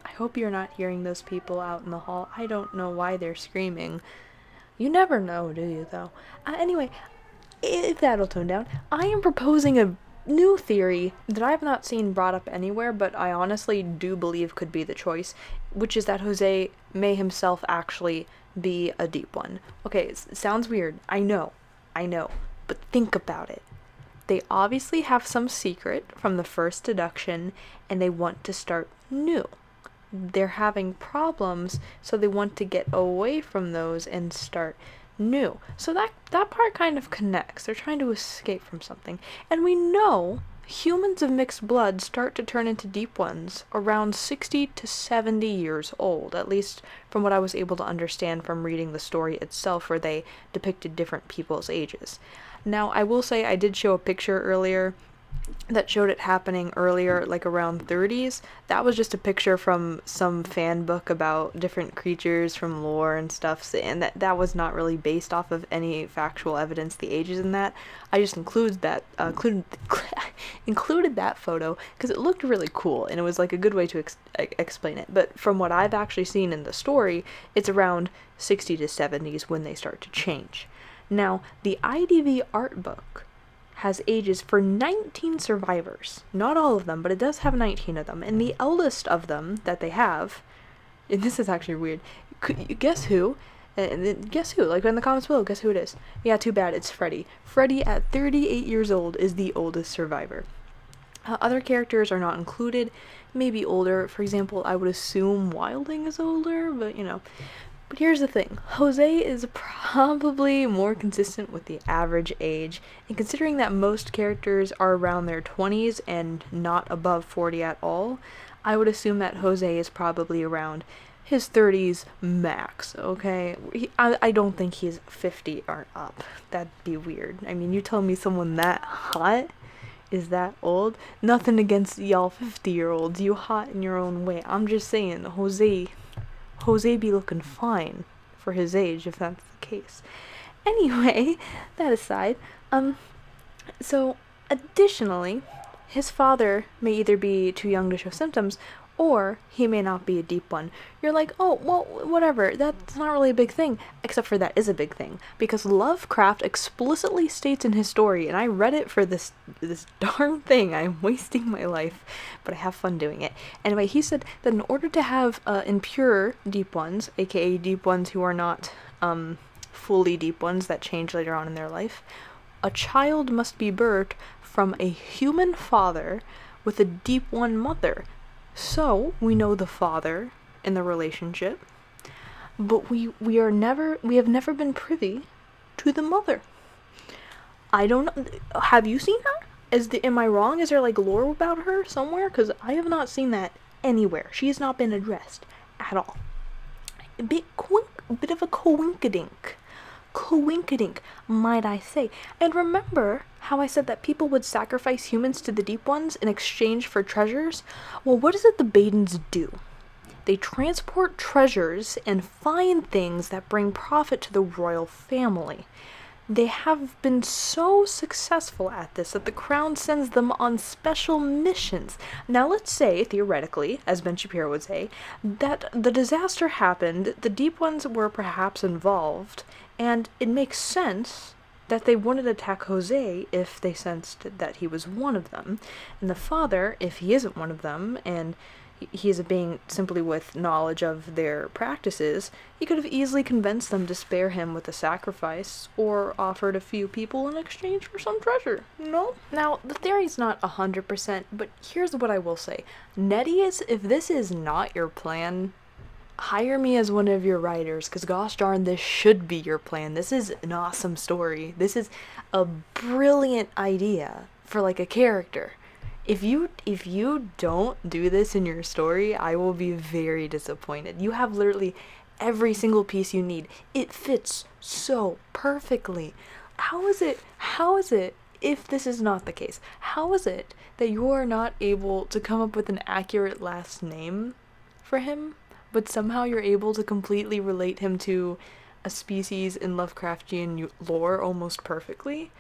I hope you're not hearing those people out in the hall. I don't know why they're screaming. You never know, do you, though? Anyway, if that'll tone down, I am proposing a new theory that I have not seen brought up anywhere, but I honestly do believe could be the choice, which is that Jose may himself actually be a Deep One. Okay, it sounds weird, I know, but think about it. They obviously have some secret from the first deduction, and they want to start new. They're having problems, so they want to get away from those and start new. So that part kind of connects. They're trying to escape from something. And we know humans of mixed blood start to turn into deep ones around 60 to 70 years old, at least from what I was able to understand from reading the story itself, where they depicted different people's ages. Now, I will say I did show a picture earlier that showed it happening earlier, like around 30s. That was just a picture from some fan book about different creatures from lore and stuff, and that was not really based off of any factual evidence, the ages in that. I just included that photo because it looked really cool, and it was like a good way to explain it. But from what I've actually seen in the story, it's around 60 to 70s when they start to change. Now, the IDV art book has ages for 19 survivors. Not all of them, but it does have 19 of them. And the eldest of them that they have, and this is actually weird, guess who? Guess who? Like in the comments below, guess who it is? Yeah, too bad, it's Freddy. Freddy at 38 years old is the oldest survivor. Other characters are not included, maybe older. For example, I would assume Wilding is older, but you know. But here's the thing, Jose is probably more consistent with the average age, and considering that most characters are around their 20s and not above 40 at all, I would assume that Jose is probably around his 30s max, okay? I don't think he's 50 or up. That'd be weird. I mean, you tell me someone that hot is that old? Nothing against y'all 50-year-olds, you hot in your own way. I'm just saying, Jose be looking fine for his age, if that's the case. Anyway, that aside, so additionally, his father may either be too young to show symptoms, or he may not be a deep one. You're like, oh, well, whatever, that's not really a big thing, except for that is a big thing, because Lovecraft explicitly states in his story, and I read it for this darn thing, I'm wasting my life, but I have fun doing it. Anyway, he said that in order to have impure deep ones, aka deep ones who are not fully deep ones that change later on in their life, a child must be birthed from a human father with a deep one mother. So, we know the father in the relationship, but we have never been privy to the mother. I don't know, have you seen her? Am I wrong? Is there like lore about her somewhere? Because I have not seen that anywhere. She has not been addressed at all. A bit of a coinkadink, might I say. And remember how I said that people would sacrifice humans to the deep ones in exchange for treasures? Well, what is it the Badens do? They transport treasures and find things that bring profit to the royal family. They have been so successful at this that the crown sends them on special missions. Now let's say, theoretically, as Ben Shapiro would say, that the disaster happened, the deep ones were perhaps involved, and it makes sense that they wouldn't attack Jose if they sensed that he was one of them. And the father, if he isn't one of them, and he is a being simply with knowledge of their practices, he could have easily convinced them to spare him with a sacrifice, or offered a few people in exchange for some treasure, you know? Now, the theory's not 100%, but here's what I will say. Netties, if this is not your plan, hire me as one of your writers, because gosh darn, this should be your plan. This is an awesome story. This is a brilliant idea for like a character. If you don't do this in your story, I will be very disappointed. You have literally every single piece you need. It fits so perfectly. How is it, if this is not the case, how is it that you are not able to come up with an accurate last name for him, but somehow you're able to completely relate him to a species in Lovecraftian lore almost perfectly,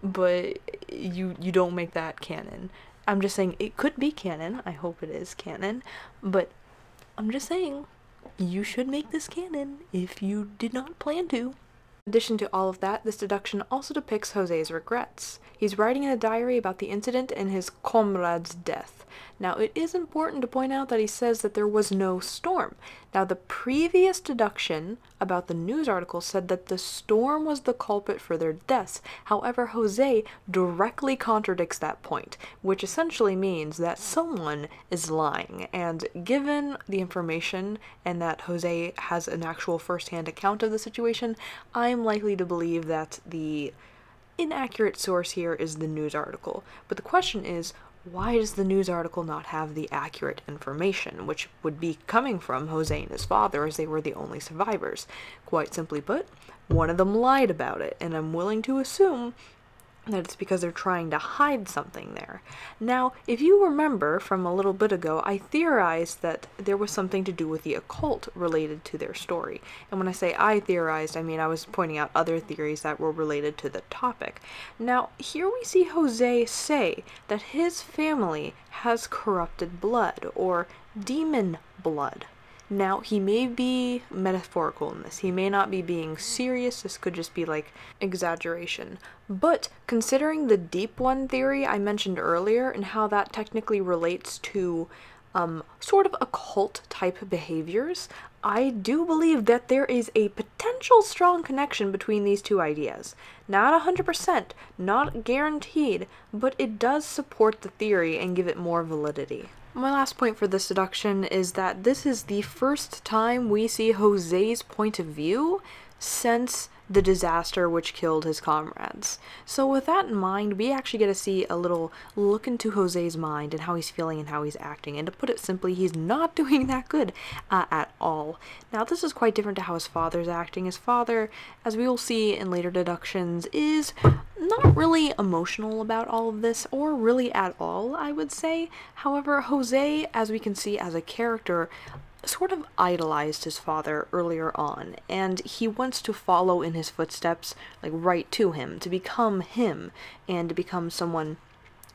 but you don't make that canon? I'm just saying it could be canon. I hope it is canon, but I'm just saying you should make this canon if you did not plan to. In addition to all of that, this deduction also depicts Jose's regrets. He's writing in a diary about the incident and his comrade's death. Now, it is important to point out that he says that there was no storm. Now, the previous deduction about the news article said that the storm was the culprit for their deaths. However, Jose directly contradicts that point, which essentially means that someone is lying. And given the information and that Jose has an actual first-hand account of the situation, I'm likely to believe that the inaccurate source here is the news article, but the question is, why does the news article not have the accurate information, which would be coming from Jose and his father, as they were the only survivors? Quite simply put, one of them lied about it, and I'm willing to assume that it's because they're trying to hide something there. Now, if you remember from a little bit ago, I theorized that there was something to do with the occult related to their story. And when I say I theorized, I mean I was pointing out other theories that were related to the topic. Now, here we see Jose say that his family has corrupted blood, or demon blood. Now, he may be metaphorical in this. He may not be being serious. This could just be like exaggeration. But considering the deep one theory I mentioned earlier and how that technically relates to sort of occult type behaviors, I do believe that there is a potential strong connection between these two ideas. Not 100%, not guaranteed, but it does support the theory and give it more validity. My last point for this deduction is that this is the first time we see Jose's point of view since the disaster which killed his comrades. So with that in mind, we actually get to see a little look into Jose's mind and how he's feeling and how he's acting. And to put it simply, he's not doing that good at all. Now, this is quite different to how his father's acting. His father, as we will see in later deductions, is not really emotional about all of this, or really at all, I would say. However, Jose, as we can see as a character, sort of idolized his father earlier on, and he wants to follow in his footsteps, like right to him, to become him, and to become someone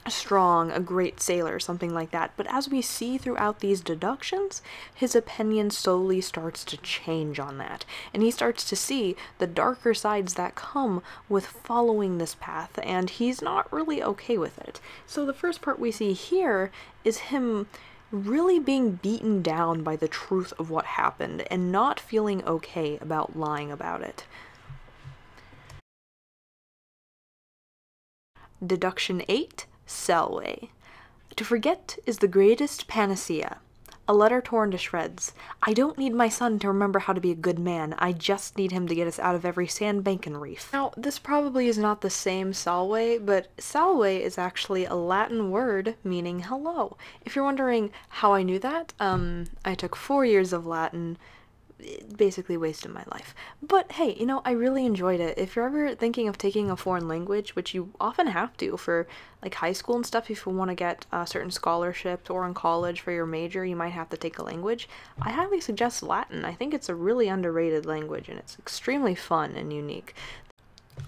strong, a great sailor, something like that. But as we see throughout these deductions, his opinion slowly starts to change on that, and he starts to see the darker sides that come with following this path, and he's not really okay with it. So the first part we see here is him really being beaten down by the truth of what happened and not feeling okay about lying about it. Deduction 8, Selway. To forget is the greatest panacea. A letter torn to shreds. I don't need my son to remember how to be a good man. I just need him to get us out of every sandbank and reef. Now, this probably is not the same Salve, but Salve is actually a Latin word meaning hello. If you're wondering how I knew that, I took 4 years of Latin. It basically wasted my life. But hey, you know, I really enjoyed it. If you're ever thinking of taking a foreign language, which you often have to for like high school and stuff, if you want to get certain scholarships, or in college for your major you might have to take a language, I highly suggest Latin. I think it's a really underrated language and it's extremely fun and unique.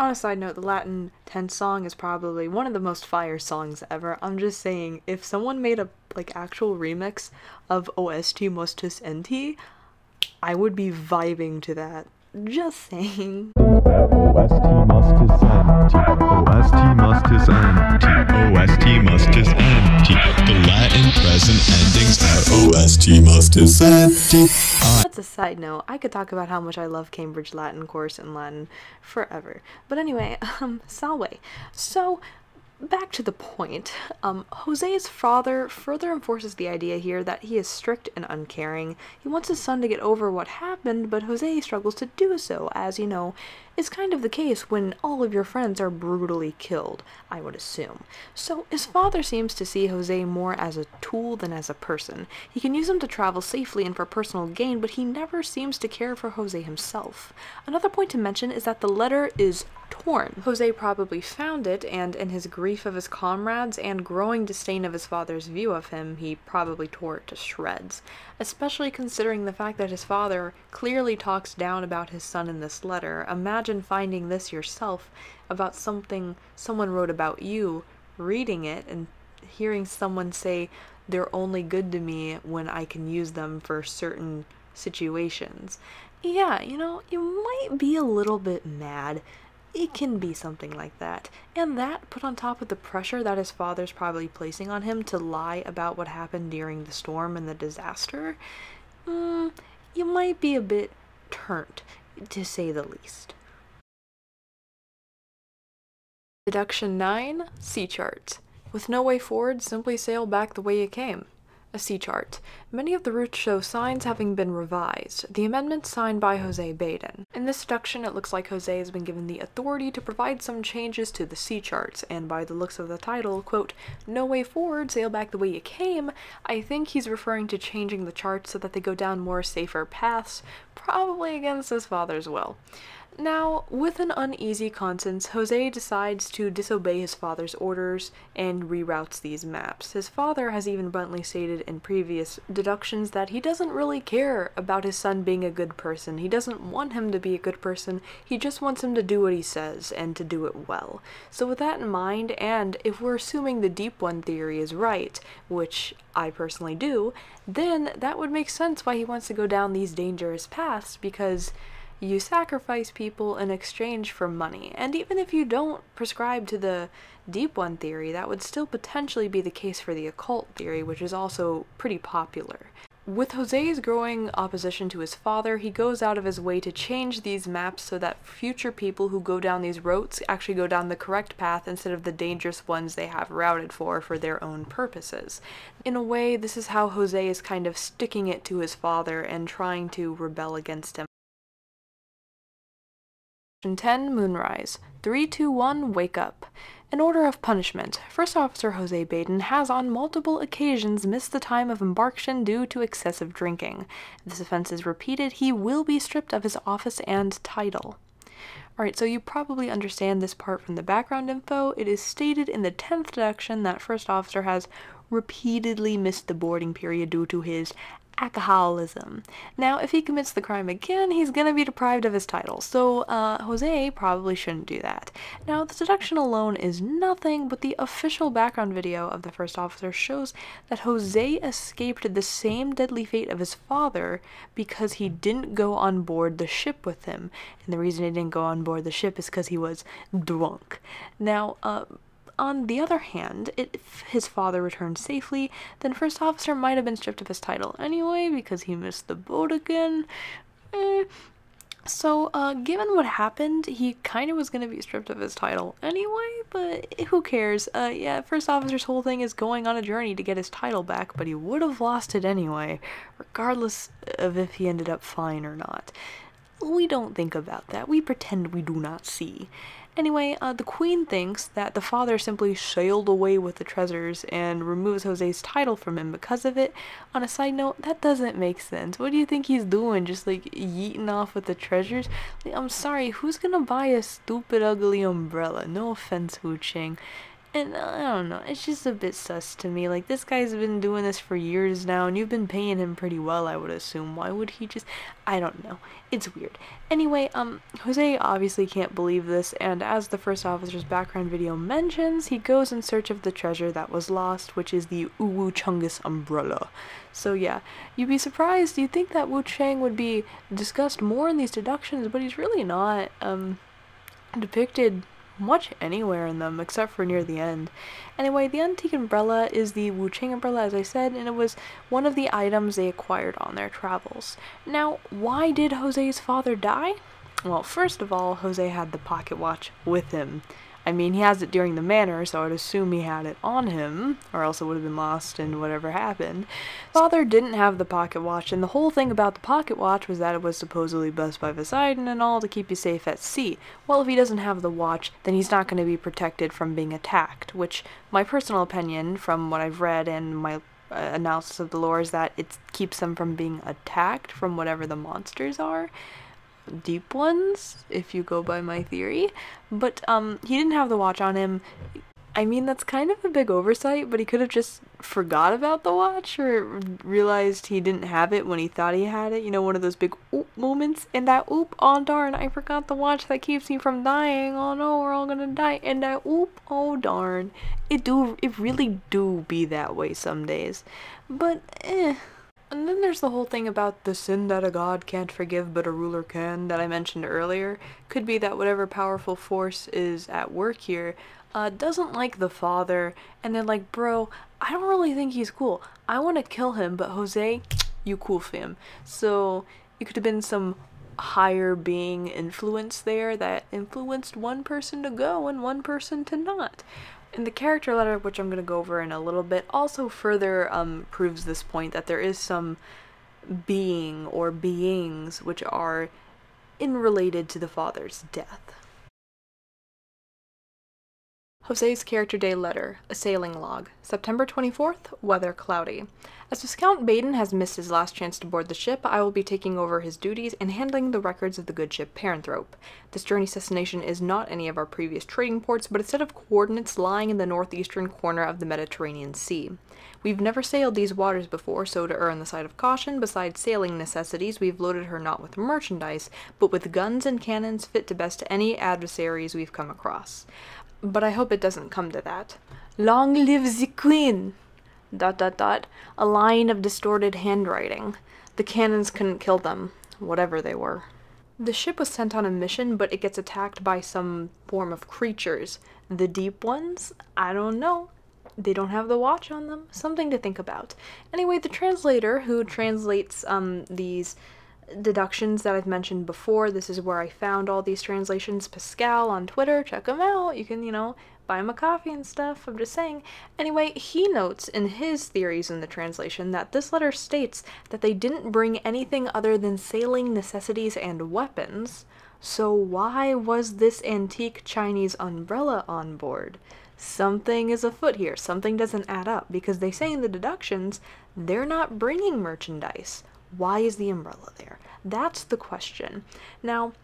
On a side note, the Latin 10 song is probably one of the most fire songs ever. I'm just saying, if someone made a like actual remix of OST Mostus NT, I would be vibing to that. Just saying. OST Mostus NT. OST Mostus NT. OST Mostus NT. The Latin present endings at OST Mostus NT. That's a side note. I could talk about how much I love Cambridge Latin course and Latin forever. But anyway, Salve. So, back to the point, Jose's father further enforces the idea here that he is strict and uncaring. He wants his son to get over what happened, but Jose struggles to do so, as you know, is kind of the case when all of your friends are brutally killed, I would assume. So his father seems to see Jose more as a tool than as a person. He can use him to travel safely and for personal gain, but he never seems to care for Jose himself. Another point to mention is that the letter is torn. Jose probably found it, and in his grief of his comrades and growing disdain of his father's view of him, he probably tore it to shreds. Especially considering the fact that his father clearly talks down about his son in this letter. Imagine finding this yourself about something someone wrote about you, reading it, and hearing someone say, they're only good to me when I can use them for certain situations. Yeah, you know, you might be a little bit mad. It can be something like that. And that, put on top of the pressure that his father's probably placing on him to lie about what happened during the storm and the disaster, you might be a bit turned, to say the least. Deduction 9, Sea Chart. With no way forward, simply sail back the way you came. A sea chart. Many of the routes show signs having been revised. The amendment signed by Jose Baden. In this deduction, it looks like Jose has been given the authority to provide some changes to the sea charts, and by the looks of the title, quote, "No way forward, sail back the way you came," I think he's referring to changing the charts so that they go down more safer paths, probably against his father's will. Now, with an uneasy conscience, Jose decides to disobey his father's orders and reroutes these maps. His father has even bluntly stated in previous deductions that he doesn't really care about his son being a good person. He doesn't want him to be a good person, he just wants him to do what he says, and to do it well. So with that in mind, and if we're assuming the Deep One theory is right, which I personally do, then that would make sense why he wants to go down these dangerous paths, because you sacrifice people in exchange for money. And even if you don't prescribe to the Deep One theory, that would still potentially be the case for the Occult theory, which is also pretty popular. With Jose's growing opposition to his father, he goes out of his way to change these maps so that future people who go down these routes actually go down the correct path instead of the dangerous ones they have routed for their own purposes. In a way, this is how Jose is kind of sticking it to his father and trying to rebel against him. 10 Moonrise. 3, 2, 1, wake up. In order of punishment, First Officer Jose Baden has on multiple occasions missed the time of embarkation due to excessive drinking. If this offense is repeated, he will be stripped of his office and title. Alright, so you probably understand this part from the background info. It is stated in the 10th deduction that First Officer has repeatedly missed the boarding period due to his alcoholism. Now, if he commits the crime again, he's gonna be deprived of his title, so Jose probably shouldn't do that. Now, the deduction alone is nothing, but the official background video of the First Officer shows that Jose escaped the same deadly fate of his father because he didn't go on board the ship with him, and the reason he didn't go on board the ship is because he was drunk. Now, on the other hand, if his father returned safely, then First Officer might have been stripped of his title anyway because he missed the boat again. So, given what happened, he kind of was going to be stripped of his title anyway, but who cares? Yeah, First Officer's whole thing is going on a journey to get his title back, but he would have lost it anyway, regardless of if he ended up fine or not. We don't think about that. We pretend we do not see. Anyway, the Queen thinks that the father simply sailed away with the treasures and removes Jose's title from him because of it. On a side note, that doesn't make sense. What do you think he's doing? Just like yeeting off with the treasures? Like, I'm sorry, who's gonna buy a stupid ugly umbrella? No offense, Wu Ching. And I don't know, it's just a bit sus to me. Like, this guy's been doing this for years now, and you've been paying him pretty well, I would assume. Why would he just... I don't know. It's weird. Anyway, Jose obviously can't believe this, and as the First Officer's background video mentions, he goes in search of the treasure that was lost, which is the Uwu Chungus umbrella. So yeah, you'd be surprised. You'd think that Wu Chang would be discussed more in these deductions, but he's really not, depicted much anywhere in them except for near the end. Anyway, the antique umbrella is the Wu Ching umbrella, as I said, and it was one of the items they acquired on their travels. Now, why did Jose's father die? Well, first of all, Jose had the pocket watch with him. I mean, he has it during the manor, so I'd assume he had it on him, or else it would have been lost in whatever happened. Father didn't have the pocket watch, and the whole thing about the pocket watch was that it was supposedly blessed by Poseidon and all to keep you safe at sea. Well, if he doesn't have the watch, then he's not going to be protected from being attacked, which, my personal opinion, from what I've read and my analysis of the lore, is that it keeps them from being attacked from whatever the monsters are. Deep ones, if you go by my theory. But he didn't have the watch on him. I mean, that's kind of a big oversight, but he could have just forgot about the watch or realized he didn't have it when he thought he had it. You know, one of those big oop moments. And that oop, oh darn, I forgot the watch that keeps me from dying. Oh no, we're all gonna die. And that oop, oh darn. It really do be that way some days. But And then there's the whole thing about the sin that a god can't forgive but a ruler can that I mentioned earlier. Could be that whatever powerful force is at work here doesn't like the father, and they're like, bro, I don't really think he's cool. I want to kill him, but Jose, you cool fam. So it could have been some higher being influence there that influenced one person to go and one person to not. And the character letter, which I'm going to go over in a little bit, also further proves this point that there is some being or beings which are related to the father's death. Jose's character day letter, a sailing log. September 24th, weather cloudy. As Viscount Baden has missed his last chance to board the ship, I will be taking over his duties and handling the records of the good ship Paranthrope. This journey's destination is not any of our previous trading ports, but a set of coordinates lying in the northeastern corner of the Mediterranean Sea. We've never sailed these waters before, so to err on the side of caution, besides sailing necessities, we've loaded her not with merchandise, but with guns and cannons fit to best any adversaries we've come across. But I hope it doesn't come to that. Long live the Queen! ... A line of distorted handwriting. The cannons couldn't kill them, whatever they were. The ship was sent on a mission, but it gets attacked by some form of creatures. The deep ones? I don't know. They don't have the watch on them. Something to think about. Anyway, the translator who translates these deductions that I've mentioned before, this is where I found all these translations, Pascal on Twitter, check him out, you can, buy him a coffee and stuff, I'm just saying. Anyway, he notes in his theories in the translation that this letter states that they didn't bring anything other than sailing necessities and weapons, so why was this antique Chinese umbrella on board? Something is afoot here, something doesn't add up, because they say in the deductions they're not bringing merchandise. Why is the umbrella there? That's the question. Now,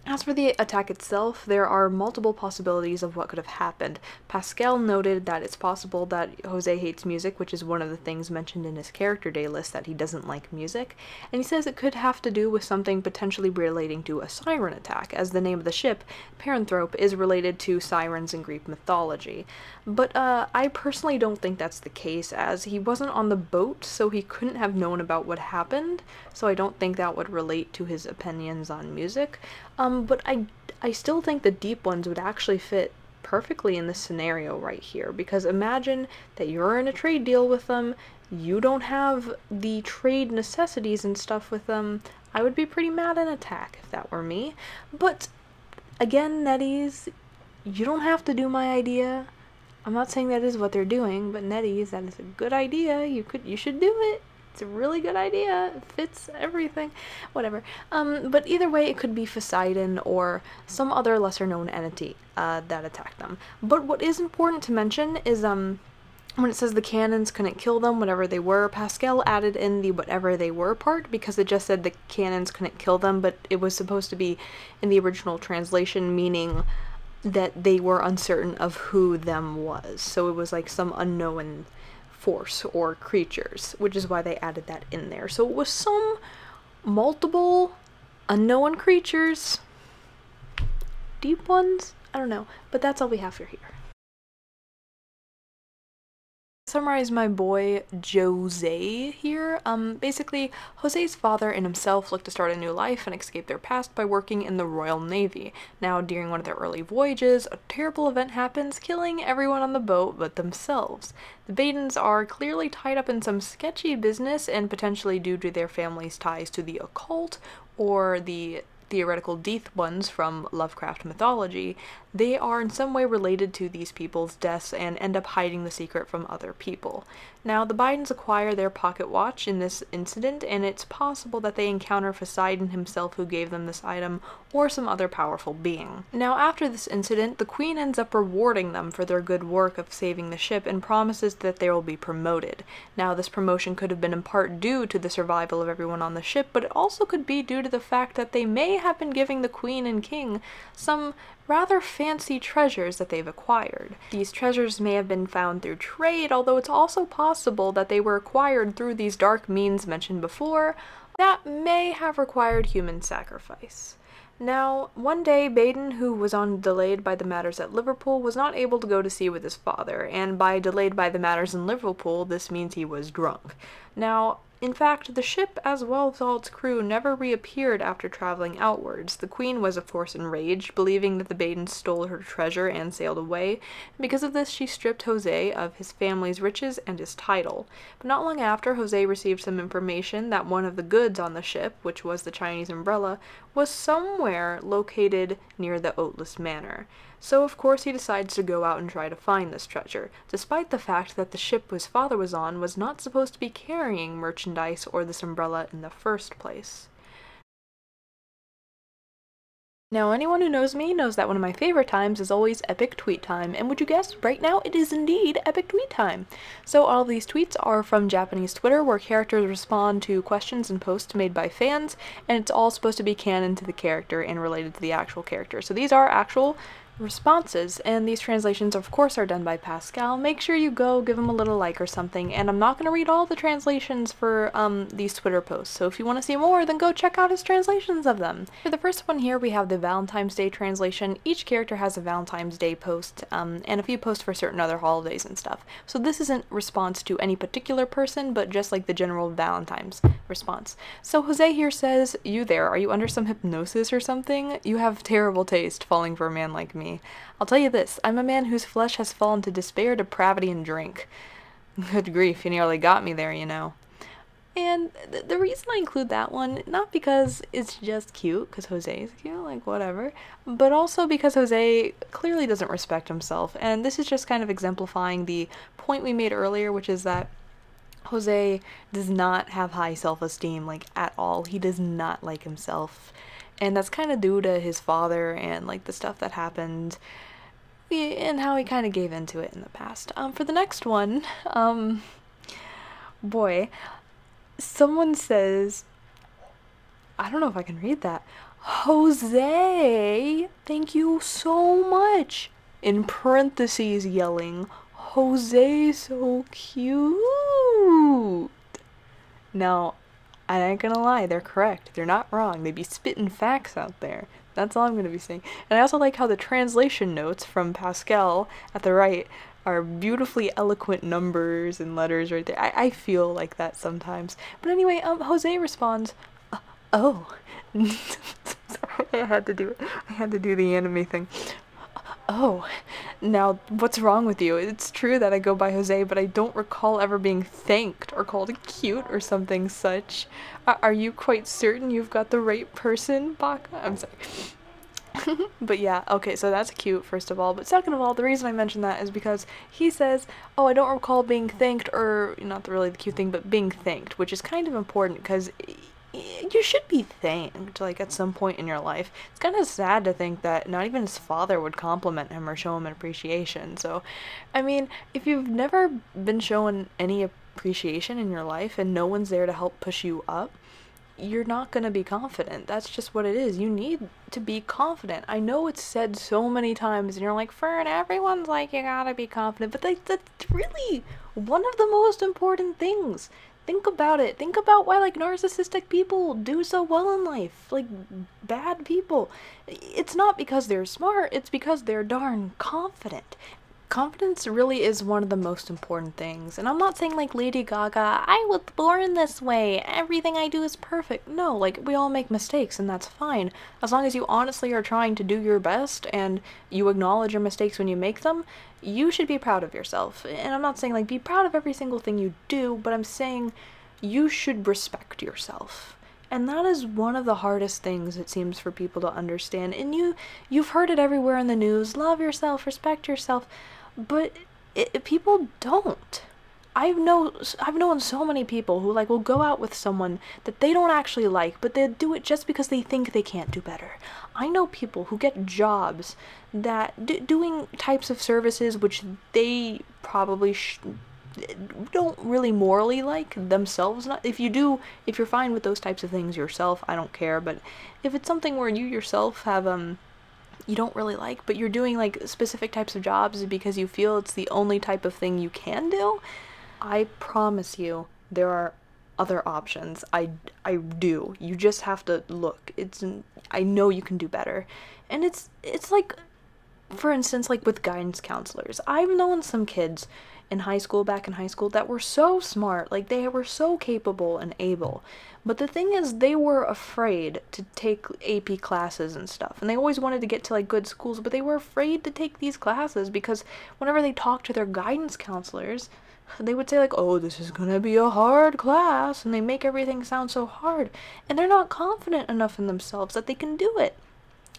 as for the attack itself, there are multiple possibilities of what could have happened. Pascal noted that it's possible that Jose hates music, which is one of the things mentioned in his character day list, that he doesn't like music, and he says it could have to do with something potentially relating to a siren attack, as the name of the ship, Paranthrope, is related to sirens in Greek mythology. But I personally don't think that's the case, as he wasn't on the boat, so he couldn't have known about what happened, so I don't think that would relate to his opinions on music. But I still think the deep ones would actually fit perfectly in this scenario right here, because imagine that you're in a trade deal with them, you don't have the trade necessities and stuff with them. I would be pretty mad at an attack if that were me. But again, Netties, you don't have to do my idea. I'm not saying that is what they're doing, but Netties, that is a good idea. You should do it. It's a really good idea. It fits everything. Whatever. But either way, it could be Poseidon or some other lesser-known entity that attacked them. But what is important to mention is when it says the cannons couldn't kill them, whatever they were, Pascal added in the whatever they were part because it just said the cannons couldn't kill them, but it was supposed to be in the original translation meaning that they were uncertain of who them was. So it was like some unknown force or creatures, which is why they added that in there. So it was some multiple unknown creatures, deep ones, I don't know, but that's all we have for here. Summarize my boy Jose here. Basically, Jose's father and himself look to start a new life and escape their past by working in the Royal Navy. Now, during one of their early voyages, a terrible event happens, killing everyone on the boat but themselves. The Badens are clearly tied up in some sketchy business, and potentially due to their family's ties to the occult or the theoretical death ones from Lovecraft mythology, they are in some way related to these people's deaths and end up hiding the secret from other people. Now, the Bidens acquire their pocket watch in this incident, and it's possible that they encounter Poseidon himself who gave them this item, or some other powerful being. Now, after this incident, the Queen ends up rewarding them for their good work of saving the ship and promises that they will be promoted. Now, this promotion could have been in part due to the survival of everyone on the ship, but it also could be due to the fact that they may have been giving the Queen and King some rather fancy treasures that they've acquired. These treasures may have been found through trade, although it's also possible that they were acquired through these dark means mentioned before that may have required human sacrifice. Now, one day, Baden, who was on delayed by the matters at Liverpool, was not able to go to sea with his father, and by delayed by the matters in Liverpool, this means he was drunk. Now, in fact, the ship, as well as all its crew, never reappeared after traveling outwards. The queen was, of course, enraged, believing that the maidens stole her treasure and sailed away. Because of this, she stripped Jose of his family's riches and his title. But not long after, Jose received some information that one of the goods on the ship, which was the Chinese umbrella, was somewhere located near the Oatless Manor. So, of course, he decides to go out and try to find this treasure, despite the fact that the ship his father was on was not supposed to be carrying merchandise or this umbrella in the first place. Now, anyone who knows me knows that one of my favorite times is always epic tweet time, and would you guess, right now it is indeed epic tweet time. So all of these tweets are from Japanese Twitter, where characters respond to questions and posts made by fans, and it's all supposed to be canon to the character and related to the actual character. So these are actual responses, and these translations of course are done by Pascal. Make sure you go give him a little like or something, and I'm not going to read all the translations for these Twitter posts, so if you want to see more, then go check out his translations of them. For the first one here, we have the Valentine's Day translation. Each character has a Valentine's Day post, and a few posts for certain other holidays and stuff. So this isn't response to any particular person, but just like the general Valentine's response. So Jose here says, "You there, are you under some hypnosis or something? You have terrible taste, falling for a man like me. I'll tell you this, I'm a man whose flesh has fallen to despair, depravity, and drink." Good grief, you nearly got me there, you know. And the reason I include that one, not because it's just cute, because Jose's cute, like whatever, but also because Jose clearly doesn't respect himself, and this is just kind of exemplifying the point we made earlier, which is that Jose does not have high self-esteem, like, at all. He does not like himself. And that's kind of due to his father and, like, the stuff that happened and how he kind of gave into it in the past. For the next one, boy, someone says, I don't know if I can read that. "Jose, thank you so much." In parentheses yelling, "Jose, so cute." Now, I ain't gonna lie, they're correct. They're not wrong. They be spitting facts out there. That's all I'm gonna be saying. And I also like how the translation notes from Pascal at the right are beautifully eloquent numbers and letters right there. I feel like that sometimes. But anyway, Jose responds, "Oh." Sorry, I had to do it. I had to do the anime thing. "Oh, now what's wrong with you? It's true that I go by Jose, but I don't recall ever being thanked or called cute or something such. Are you quite certain you've got the right person, Baka?" I'm sorry. But yeah, okay, so that's cute, first of all. But second of all, the reason I mention that is because he says, "Oh, I don't recall being thanked," or not really the cute thing, but being thanked, which is kind of important because you should be thanked, like, at some point in your life. It's kind of sad to think that not even his father would compliment him or show him an appreciation. So, I mean, if you've never been shown any appreciation in your life and no one's there to help push you up, you're not going to be confident. That's just what it is. You need to be confident. I know it's said so many times and you're like, "Fern, everyone's like, you gotta be confident," but that's really one of the most important things. Think about it. Think about why, like, narcissistic people do so well in life. Like, bad people. It's not because they're smart, it's because they're darn confident. Confidence really is one of the most important things. And I'm not saying, like, Lady Gaga, "I was born this way, everything I do is perfect." No, like, we all make mistakes and that's fine. As long as you honestly are trying to do your best and you acknowledge your mistakes when you make them, you should be proud of yourself. And I'm not saying, like, be proud of every single thing you do, but I'm saying you should respect yourself. And that is one of the hardest things, it seems, for people to understand. And you've heard it everywhere in the news, love yourself, respect yourself, but people don't. I've known so many people who, like, will go out with someone that they don't actually like, but they do it just because they think they can't do better. I know people who get jobs that doing types of services which they probably don't really morally like themselves. Not if you're fine with those types of things yourself, I don't care. But if it's something where you yourself have you don't really like, but you're doing, like, specific types of jobs because you feel it's the only type of thing you can do, I promise you there are other options. I do. You just have to look. I know you can do better. And it's like, for instance, like with guidance counselors. I've known some kids back in high school, that were so smart, like they were so capable and able. But the thing is, they were afraid to take AP classes and stuff, and they always wanted to get to like good schools, but they were afraid to take these classes because whenever they talked to their guidance counselors, they would say like, oh, this is gonna be a hard class, and they make everything sound so hard, and they're not confident enough in themselves that they can do it.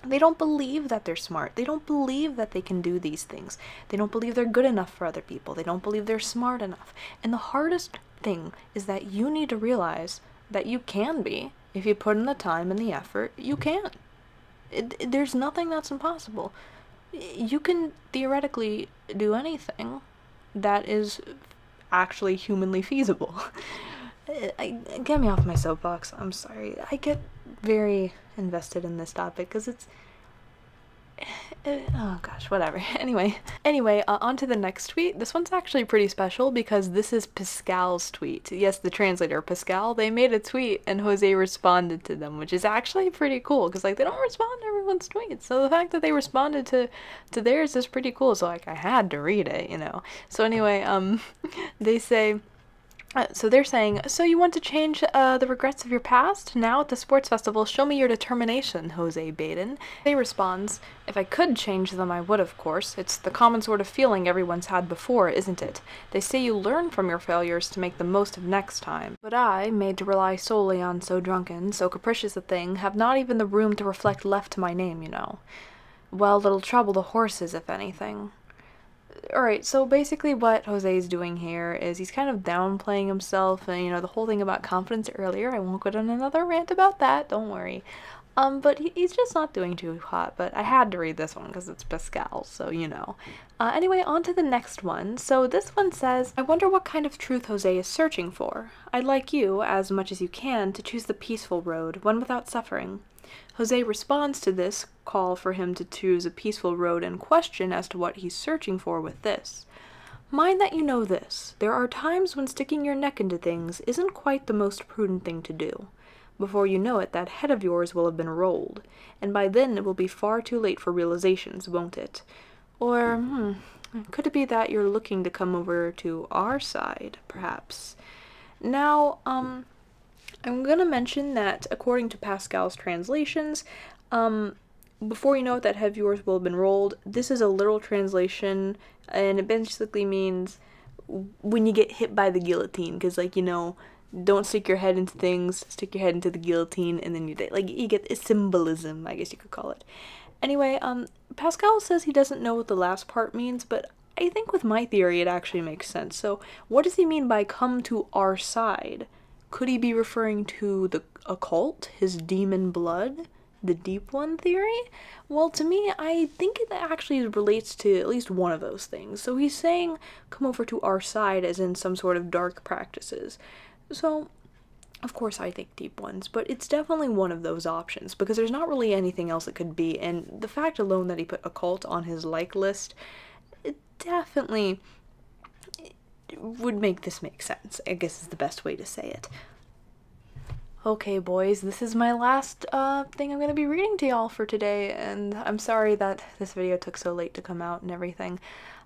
They don't believe that they're smart. They don't believe that they can do these things. They don't believe they're good enough for other people. They don't believe they're smart enough. And the hardest thing is that you need to realize that you can be. If you put in the time and the effort, you can. There's nothing that's impossible. You can theoretically do anything that is actually humanly feasible. Get me off my soapbox. I'm sorry. I get very invested in this topic because it's oh gosh, whatever. Anyway, on to the next tweet. This one's actually pretty special because this is Pascal's tweet. Yes, the translator, Pascal, they made a tweet and Jose responded to them, which is actually pretty cool because like they don't respond to everyone's tweets. So the fact that they responded to theirs is pretty cool. So like I had to read it, you know. So anyway, they say, so they're saying, so you want to change the regrets of your past? Now at the sports festival, show me your determination, Jose Baden. They responds, if I could change them, I would, of course. It's the common sort of feeling everyone's had before, isn't it? They say you learn from your failures to make the most of next time. But I, made to rely solely on so drunken, so capricious a thing, have not even the room to reflect left to my name, you know. Well, it'll trouble the horses, if anything. Alright, so basically what Jose's doing here is he's kind of downplaying himself, and you know, the whole thing about confidence earlier, I won't go on another rant about that, don't worry. But he's just not doing too hot, but I had to read this one because it's Pascal, so you know. Anyway, on to the next one. So this one says, I wonder what kind of truth Jose is searching for. I'd like you, as much as you can, to choose the peaceful road, one without suffering. Jose responds to this call for him to choose a peaceful road and question as to what he's searching for with this. Mind that you know this. There are times when sticking your neck into things isn't quite the most prudent thing to do. Before you know it, that head of yours will have been rolled, and by then it will be far too late for realizations, won't it? Or, could it be that you're looking to come over to our side, perhaps? Now, I'm gonna mention that according to Pascal's translations, before you know it, that head of yours will have been rolled. This is a literal translation, and it basically means when you get hit by the guillotine, because, like, you know, don't stick your head into things, stick your head into the guillotine, and then you get a symbolism, I guess you could call it. Anyway, Pascal says he doesn't know what the last part means, but I think with my theory it actually makes sense. So, what does he mean by come to our side? Could he be referring to the occult, his demon blood, the deep one theory? Well, to me, I think it actually relates to at least one of those things. So he's saying, come over to our side as in some sort of dark practices. So, of course I think deep ones, but it's definitely one of those options, because there's not really anything else it could be, and the fact alone that he put occult on his like list, it definitely would make this make sense, I guess is the best way to say it. Okay, boys, this is my last thing I'm going to be reading to y'all for today, and I'm sorry that this video took so late to come out and everything,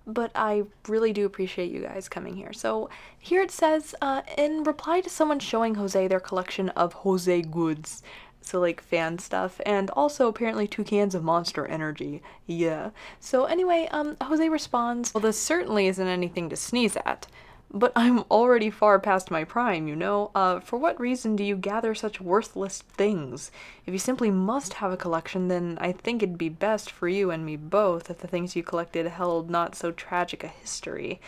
but I really do appreciate you guys coming here. So here it says, in reply to someone showing Jose their collection of Jose goods, so like fan stuff, and also apparently 2 cans of Monster Energy, yeah. So anyway, Jose responds, well, this certainly isn't anything to sneeze at. But I'm already far past my prime, you know. For what reason do you gather such worthless things? If you simply must have a collection, then I think it'd be best for you and me both if the things you collected held not so tragic a history.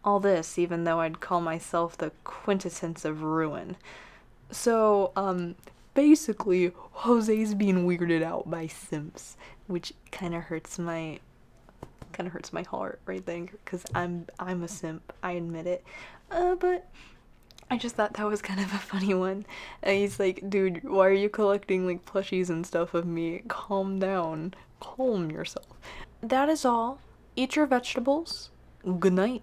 All this, even though I'd call myself the quintessence of ruin. So, basically, Jose's being weirded out by simps, which kind of hurts my heart right there, because I'm a simp, I admit it, but I just thought that was kind of a funny one. He's like, dude, why are you collecting like plushies and stuff of me? Calm down, calm yourself. That is all. Eat your vegetables. Good night.